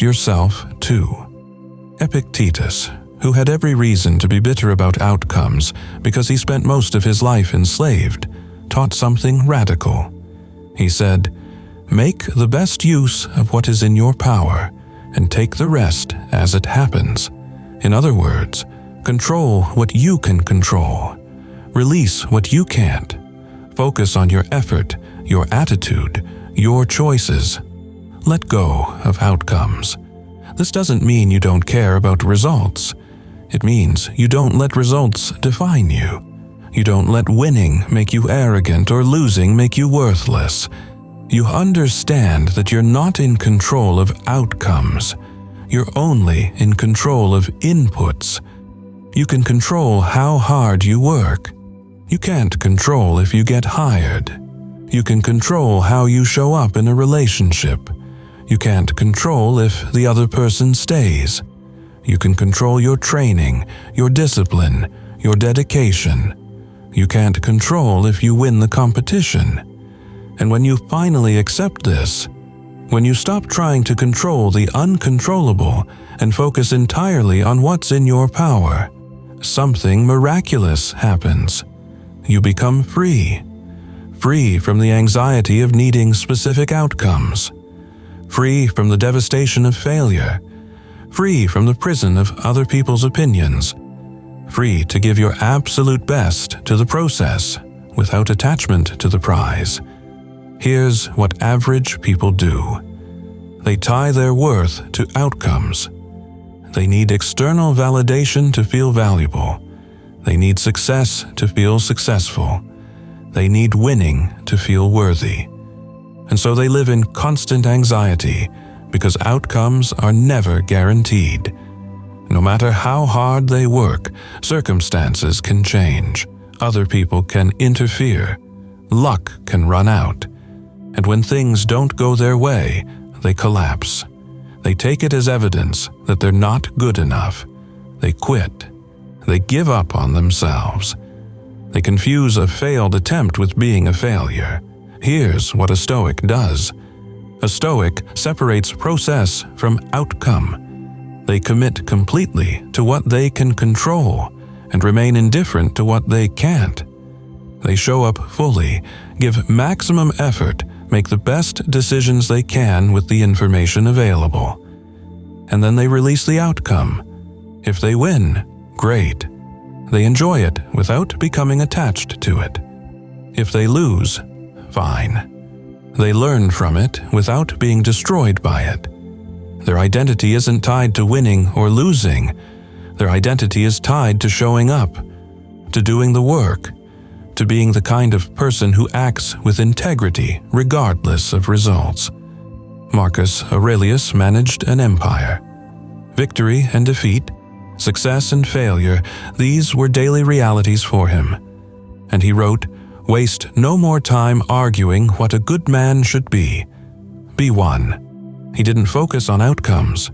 yourself too. Epictetus, who had every reason to be bitter about outcomes because he spent most of his life enslaved, taught something radical. He said, "Make the best use of what is in your power, and take the rest as it happens." In other words, control what you can control. Release what you can't. Focus on your effort, your attitude, your choices. Let go of outcomes. This doesn't mean you don't care about results. It means you don't let results define you. You don't let winning make you arrogant or losing make you worthless. You understand that you're not in control of outcomes. You're only in control of inputs. You can control how hard you work. You can't control if you get hired. You can control how you show up in a relationship. You can't control if the other person stays. You can control your training, your discipline, your dedication. You can't control if you win the competition. And when you finally accept this, when you stop trying to control the uncontrollable and focus entirely on what's in your power, something miraculous happens. You become free. Free from the anxiety of needing specific outcomes. Free from the devastation of failure. Free from the prison of other people's opinions. Free to give your absolute best to the process without attachment to the prize. Here's what average people do. They tie their worth to outcomes. They need external validation to feel valuable. They need success to feel successful. They need winning to feel worthy. And so they live in constant anxiety because outcomes are never guaranteed. No matter how hard they work, circumstances can change. Other people can interfere. Luck can run out. And when things don't go their way, they collapse. They take it as evidence that they're not good enough. They quit. They give up on themselves. They confuse a failed attempt with being a failure. Here's what a Stoic does. A Stoic separates process from outcome. They commit completely to what they can control and remain indifferent to what they can't. They show up fully, give maximum effort, make the best decisions they can with the information available. And then they release the outcome. If they win, great. They enjoy it without becoming attached to it. If they lose, fine. They learn from it without being destroyed by it. Their identity isn't tied to winning or losing. Their identity is tied to showing up, to doing the work, to being the kind of person who acts with integrity regardless of results. Marcus Aurelius managed an empire. Victory and defeat, Success and failure, these were daily realities for him. And he wrote, "Waste no more time arguing what a good man should be. Be one." He didn't focus on outcomes.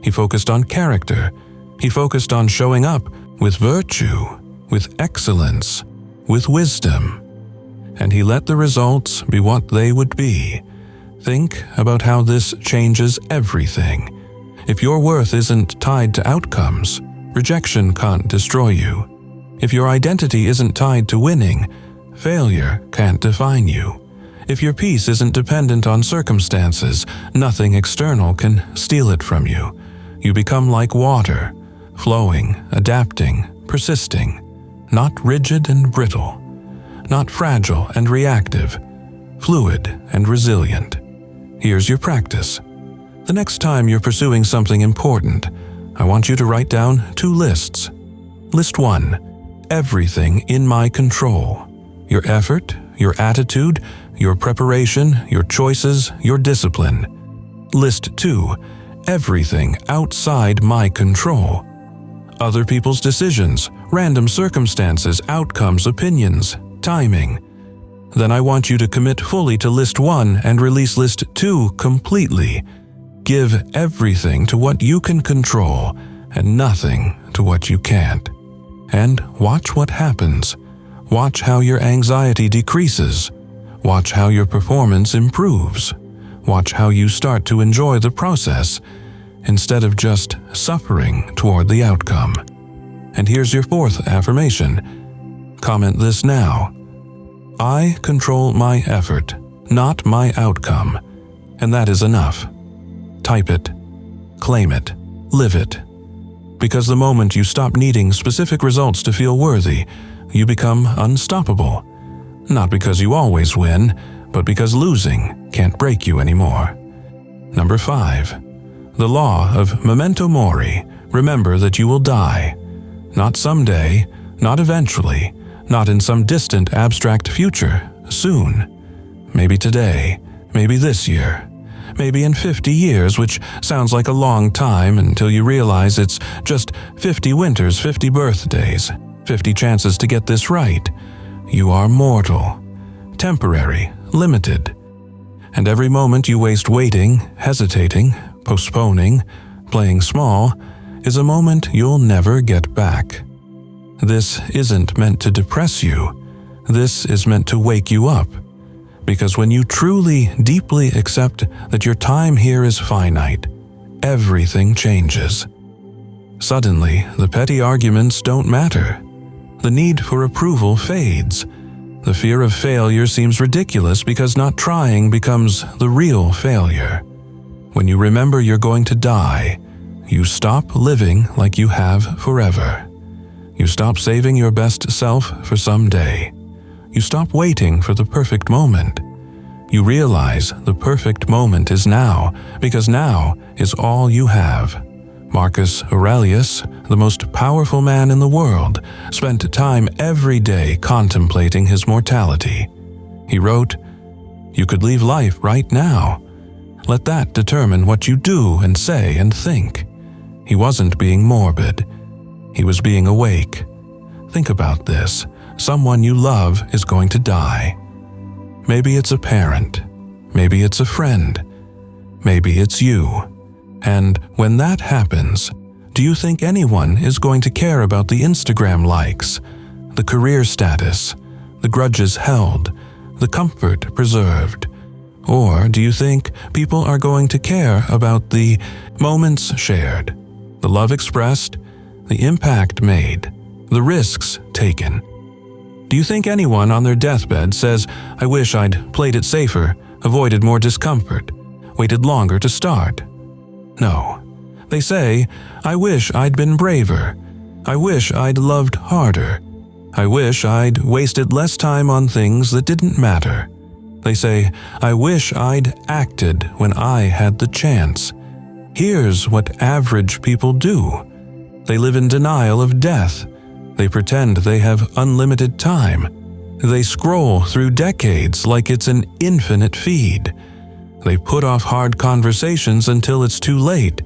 He focused on character. He focused on showing up with virtue, with excellence, with wisdom. And he let the results be what they would be. Think about how this changes everything. If your worth isn't tied to outcomes, rejection can't destroy you. If your identity isn't tied to winning, failure can't define you. If your peace isn't dependent on circumstances, nothing external can steal it from you. You become like water, flowing, adapting, persisting, not rigid and brittle, not fragile and reactive, fluid and resilient. Here's your practice. The next time you're pursuing something important, I want you to write down 2 lists. List 1, everything in my control. Your effort, your attitude, your preparation, your choices, your discipline. List 2, everything outside my control. Other people's decisions, random circumstances, outcomes, opinions, timing. Then I want you to commit fully to list 1 and release list 2 completely. Give everything to what you can control and nothing to what you can't. And watch what happens. Watch how your anxiety decreases. Watch how your performance improves. Watch how you start to enjoy the process instead of just suffering toward the outcome. And here's your 4th affirmation. Comment this now. I control my effort, not my outcome, and that is enough. Type it, claim it, live it. Because the moment you stop needing specific results to feel worthy, you become unstoppable. Not because you always win, but because losing can't break you anymore. Number 5. The law of memento mori. Remember that you will die. Not someday, not eventually, not in some distant abstract future, soon. Maybe today, maybe this year, maybe in 50 years, which sounds like a long time until you realize it's just 50 winters, 50 birthdays, 50 chances to get this right. You are mortal, temporary, limited. And every moment you waste waiting, hesitating, postponing, playing small, is a moment you'll never get back. This isn't meant to depress you. This is meant to wake you up. Because when you truly, deeply accept that your time here is finite, everything changes. Suddenly, the petty arguments don't matter. The need for approval fades. The fear of failure seems ridiculous because not trying becomes the real failure. When you remember you're going to die, you stop living like you have forever. You stop saving your best self for someday. You stop waiting for the perfect moment. You realize the perfect moment is now, because now is all you have. Marcus Aurelius, the most powerful man in the world, spent time every day contemplating his mortality. He wrote, "You could leave life right now. Let that determine what you do and say and think." He wasn't being morbid. He was being awake. Think about this. Someone you love is going to die. Maybe it's a parent. Maybe it's a friend. Maybe it's you. And when that happens, do you think anyone is going to care about the Instagram likes, the career status, the grudges held, the comfort preserved? Or do you think people are going to care about the moments shared, the love expressed, the impact made, the risks taken? Do you think anyone on their deathbed says, "I wish I'd played it safer, avoided more discomfort, waited longer to start"? No. They say, "I wish I'd been braver. I wish I'd loved harder. I wish I'd wasted less time on things that didn't matter." They say, "I wish I'd acted when I had the chance." Here's what average people do. They live in denial of death. They pretend they have unlimited time. They scroll through decades like it's an infinite feed. They put off hard conversations until it's too late.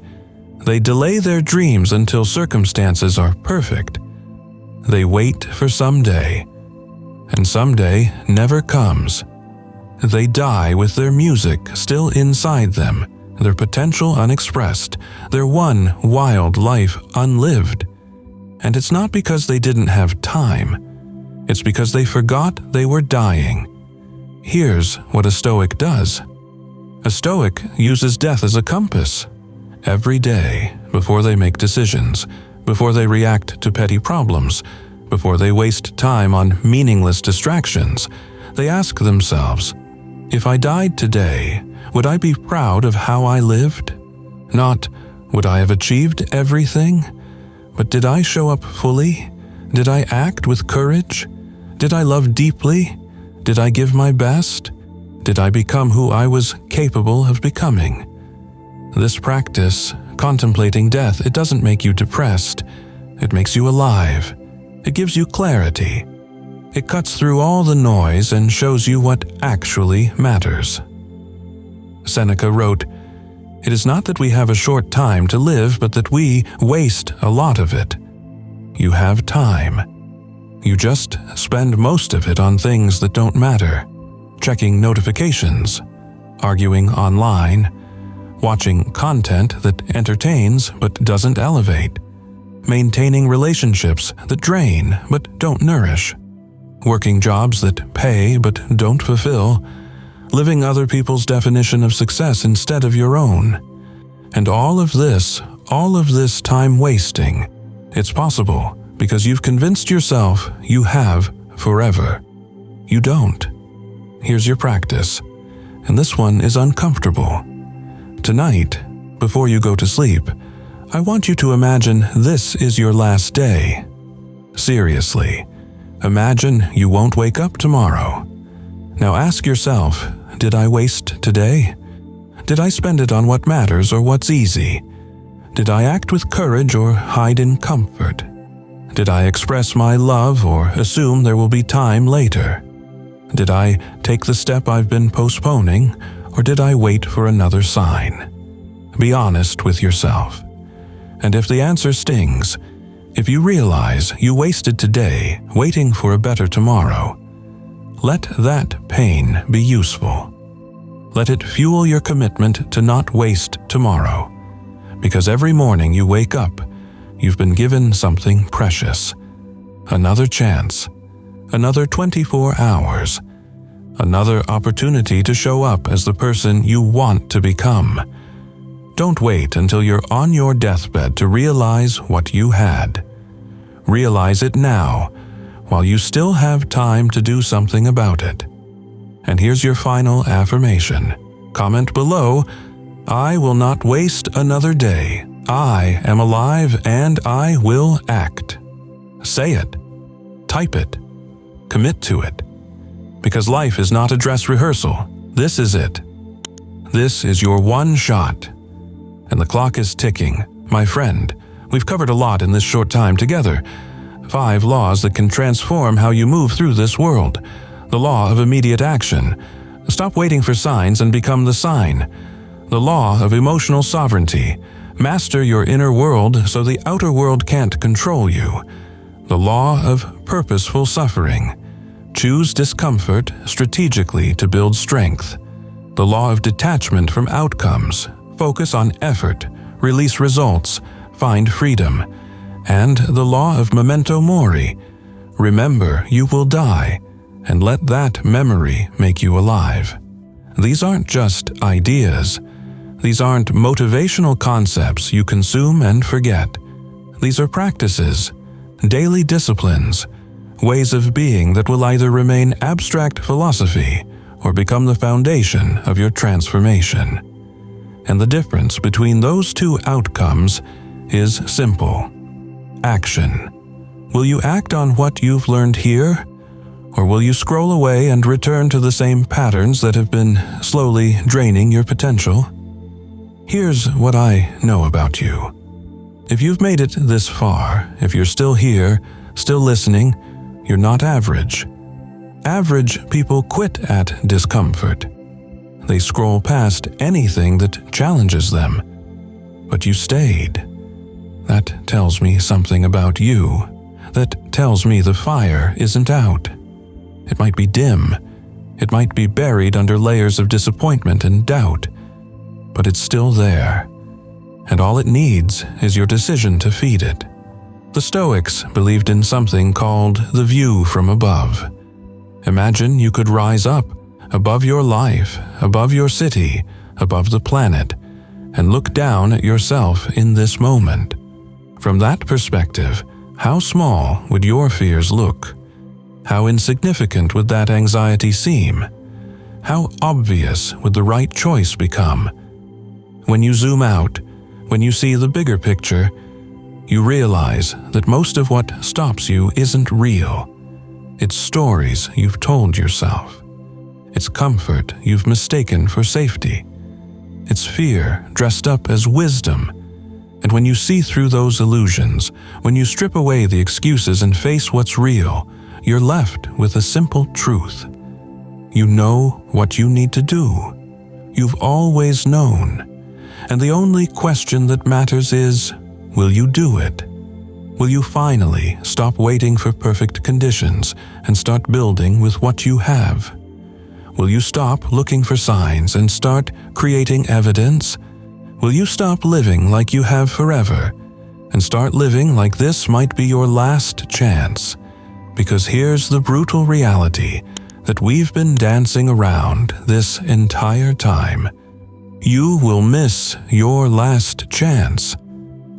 They delay their dreams until circumstances are perfect. They wait for someday, and someday never comes. They die with their music still inside them, their potential unexpressed, their one wild life unlived. And it's not because they didn't have time. It's because they forgot they were dying. Here's what a Stoic does. A Stoic uses death as a compass. Every day, before they make decisions, before they react to petty problems, before they waste time on meaningless distractions, they ask themselves, if I died today, would I be proud of how I lived? Not, would I have achieved everything? But did I show up fully? Did I act with courage? Did I love deeply? Did I give my best? Did I become who I was capable of becoming? This practice, contemplating death, it doesn't make you depressed. It makes you alive. It gives you clarity. It cuts through all the noise and shows you what actually matters. Seneca wrote, "It is not that we have a short time to live, but that we waste a lot of it." You have time. You just spend most of it on things that don't matter. Checking notifications, arguing online, watching content that entertains but doesn't elevate, maintaining relationships that drain but don't nourish, working jobs that pay but don't fulfill, living other people's definition of success instead of your own. And all of this time wasting, it's possible because you've convinced yourself you have forever. You don't. Here's your practice, and this one is uncomfortable. Tonight, before you go to sleep, I want you to imagine this is your last day. Seriously, imagine you won't wake up tomorrow. Now ask yourself, did I waste today? Did I spend it on what matters or what's easy? Did I act with courage or hide in comfort? Did I express my love or assume there will be time later? Did I take the step I've been postponing, or did I wait for another sign? Be honest with yourself. And if the answer stings, if you realize you wasted today waiting for a better tomorrow, let that pain be useful. Let it fuel your commitment to not waste tomorrow. Because every morning you wake up, you've been given something precious. Another chance. Another 24 hours. Another opportunity to show up as the person you want to become. Don't wait until you're on your deathbed to realize what you had. Realize it now, while you still have time to do something about it. And here's your final affirmation. Comment below, "I will not waste another day. I am alive and I will act." Say it. Type it. Commit to it. Because life is not a dress rehearsal. This is it. This is your one shot. And the clock is ticking. My friend, we've covered a lot in this short time together. 5 laws that can transform how you move through this world. The law of immediate action. Stop waiting for signs and become the sign. The law of emotional sovereignty. Master your inner world so the outer world can't control you. The law of purposeful suffering. Choose discomfort strategically to build strength. The law of detachment from outcomes. Focus on effort, release results, find freedom. And the law of memento mori. Remember you will die, and let that memory make you alive. These aren't just ideas. These aren't motivational concepts you consume and forget. These are practices, daily disciplines, ways of being that will either remain abstract philosophy or become the foundation of your transformation. And the difference between those two outcomes is simple. Action. Will you act on what you've learned here? Or will you scroll away and return to the same patterns that have been slowly draining your potential? Here's what I know about you. If you've made it this far, if you're still here, still listening, you're not average. Average people quit at discomfort. They scroll past anything that challenges them. but you stayed. That tells me something about you. That tells me the fire isn't out. It might be dim. It might be buried under layers of disappointment and doubt, but it's still there. And all it needs is your decision to feed it. The Stoics believed in something called the view from above. Imagine you could rise up above your life, above your city, above the planet, and look down at yourself in this moment. From that perspective, how small would your fears look? How insignificant would that anxiety seem? How obvious would the right choice become? When you zoom out, when you see the bigger picture, you realize that most of what stops you isn't real. It's stories you've told yourself. It's comfort you've mistaken for safety. It's fear dressed up as wisdom. And when you see through those illusions, when you strip away the excuses and face what's real, you're left with a simple truth. You know what you need to do. You've always known. And the only question that matters is, will you do it? Will you finally stop waiting for perfect conditions and start building with what you have? Will you stop looking for signs and start creating evidence? Will you stop living like you have forever and start living like this might be your last chance? Because here's the brutal reality that we've been dancing around this entire time. You will miss your last chance.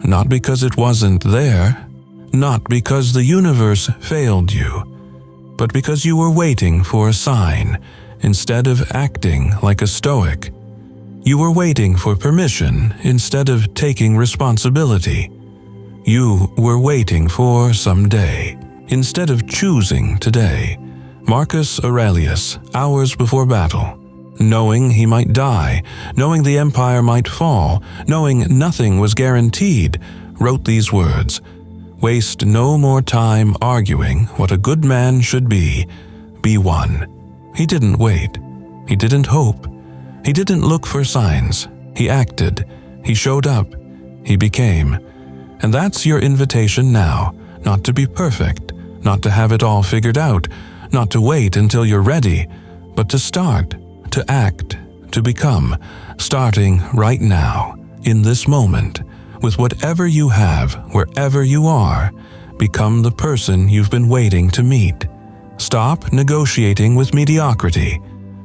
Not because it wasn't there, not because the universe failed you, but because you were waiting for a sign instead of acting like a Stoic. You were waiting for permission instead of taking responsibility. You were waiting for someday instead of choosing today. Marcus Aurelius, hours before battle, knowing he might die, knowing the empire might fall, knowing nothing was guaranteed, wrote these words: "Waste no more time arguing what a good man should be. Be one." He didn't wait. He didn't hope. He didn't look for signs. He acted. He showed up. He became. And that's your invitation now, not to be perfect, not to have it all figured out, not to wait until you're ready, but to start, to act, to become, starting right now, in this moment, with whatever you have, wherever you are. Become the person you've been waiting to meet. Stop negotiating with mediocrity.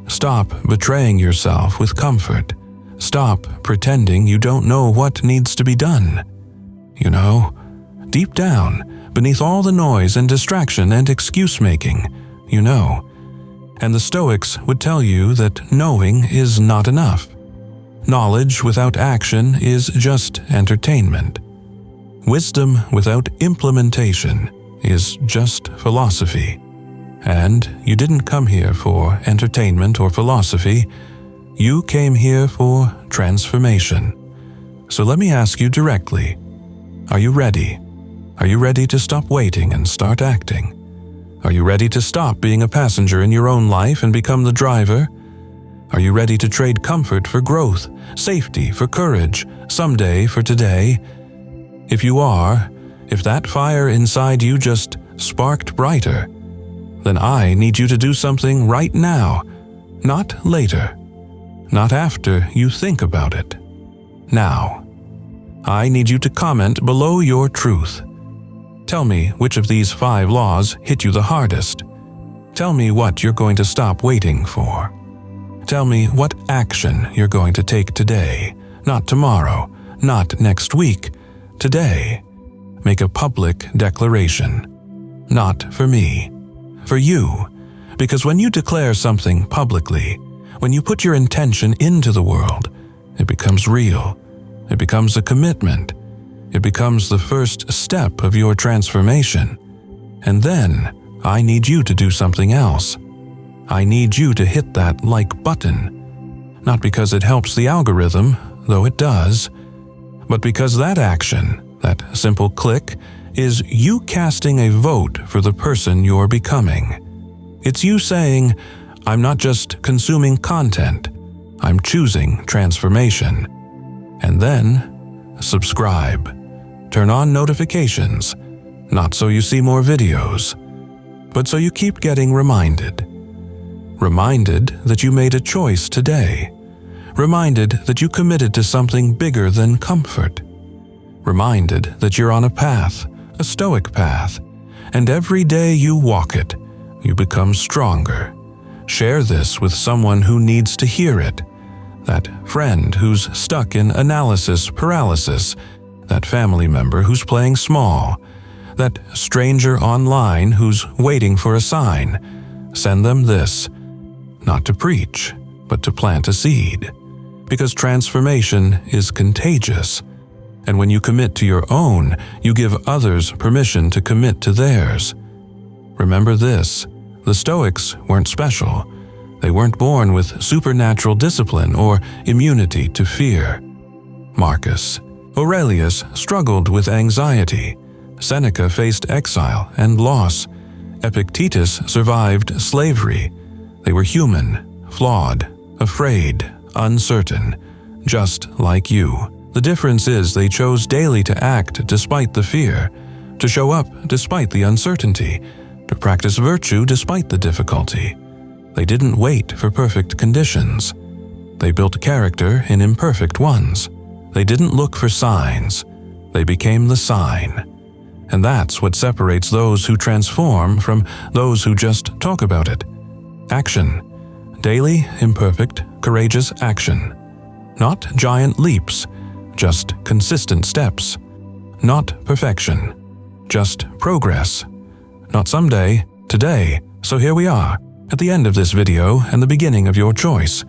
Stop betraying yourself with comfort. Stop pretending you don't know what needs to be done. You know, deep down, beneath all the noise and distraction and excuse-making, you know. And the Stoics would tell you that knowing is not enough. Knowledge without action is just entertainment. Wisdom without implementation is just philosophy. And you didn't come here for entertainment or philosophy. You came here for transformation. So let me ask you directly, are you ready? Are you ready to stop waiting and start acting? Are you ready to stop being a passenger in your own life and become the driver? Are you ready to trade comfort for growth, safety for courage, someday for today? If you are, if that fire inside you just sparked brighter, then I need you to do something right now, not later, not after you think about it. Now, I need you to comment below your truth. Tell me which of these 5 laws hit you the hardest. Tell me what you're going to stop waiting for. Tell me what action you're going to take today, not tomorrow, not next week, today. Make a public declaration. Not for me, for you. Because when you declare something publicly, when you put your intention into the world, it becomes real. It becomes a commitment. It becomes the first step of your transformation. And then I need you to do something else. I need you to hit that like button. Not because it helps the algorithm, though it does, but because that action, that simple click, is you casting a vote for the person you're becoming. It's you saying, I'm not just consuming content, I'm choosing transformation. And then subscribe. Turn on notifications, not so you see more videos, but so you keep getting reminded. Reminded that you made a choice today. Reminded that you committed to something bigger than comfort. Reminded that you're on a path, a Stoic path, and every day you walk it, you become stronger. Share this with someone who needs to hear it. That friend who's stuck in analysis paralysis. That family member who's playing small. That stranger online who's waiting for a sign. Send them this. Not to preach, but to plant a seed. Because transformation is contagious. And when you commit to your own, you give others permission to commit to theirs. Remember this. The Stoics weren't special. They weren't born with supernatural discipline or immunity to fear. Marcus Aurelius struggled with anxiety. Seneca faced exile and loss. Epictetus survived slavery. They were human, flawed, afraid, uncertain, just like you. The difference is they chose daily to act despite the fear, to show up despite the uncertainty, to practice virtue despite the difficulty. They didn't wait for perfect conditions. They built character in imperfect ones. They didn't look for signs. They became the sign. And that's what separates those who transform from those who just talk about it. Action. Daily, imperfect, courageous action. Not giant leaps, just consistent steps. Not perfection, just progress. Not someday, today. So here we are, at the end of this video and the beginning of your choice.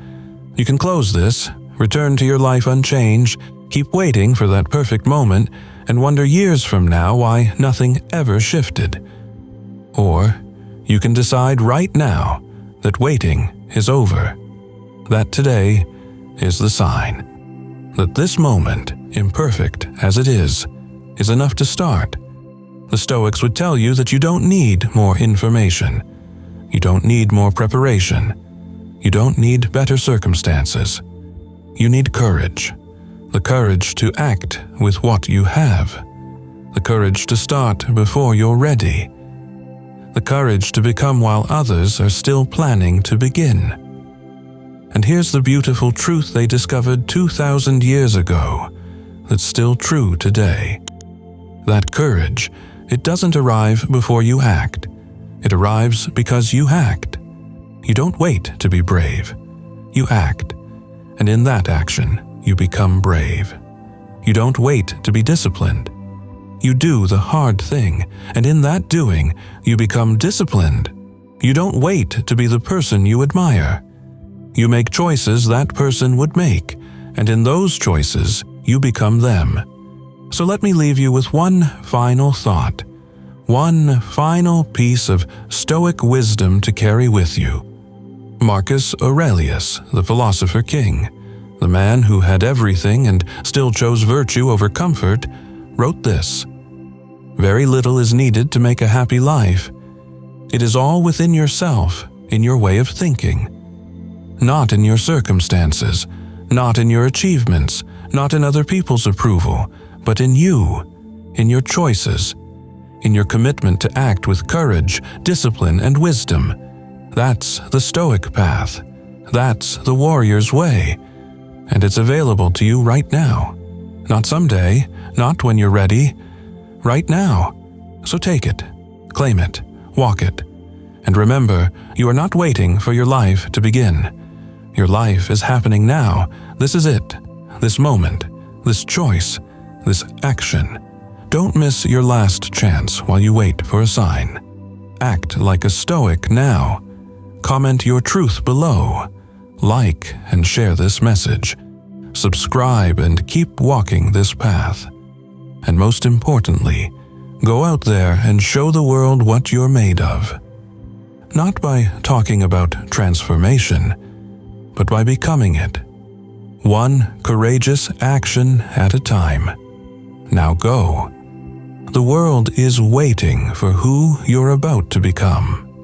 You can close this, return to your life unchanged, keep waiting for that perfect moment, and wonder years from now why nothing ever shifted. Or you can decide right now that waiting is over, that today is the sign, that this moment, imperfect as it is enough to start. The Stoics would tell you that you don't need more information. You don't need more preparation. You don't need better circumstances. You need courage. The courage to act with what you have. The courage to start before you're ready. The courage to become while others are still planning to begin. And here's the beautiful truth they discovered 2,000 years ago that's still true today. That courage, it doesn't arrive before you act. It arrives because you act. You don't wait to be brave. You act. And in that action, you become brave. You don't wait to be disciplined. You do the hard thing, and in that doing, you become disciplined. You don't wait to be the person you admire. You make choices that person would make, and in those choices, you become them. So let me leave you with one final thought, one final piece of Stoic wisdom to carry with you. Marcus Aurelius, the philosopher king, the man who had everything and still chose virtue over comfort, wrote this: "Very little is needed to make a happy life. It is all within yourself, in your way of thinking. Not in your circumstances, not in your achievements, not in other people's approval, but in you, in your choices, in your commitment to act with courage, discipline, and wisdom. That's the Stoic path. That's the warrior's way. And it's available to you right now. Not someday, not when you're ready. Right now. So take it, claim it, walk it. And remember, you are not waiting for your life to begin. Your life is happening now. This is it. This moment. This choice. This action. Don't miss your last chance while you wait for a sign. Act like a Stoic now. Comment your truth below. Like and share this message. Subscribe and keep walking this path. And most importantly, go out there and show the world what you're made of. Not by talking about transformation, but by becoming it. One courageous action at a time. Now go. The world is waiting for who you're about to become.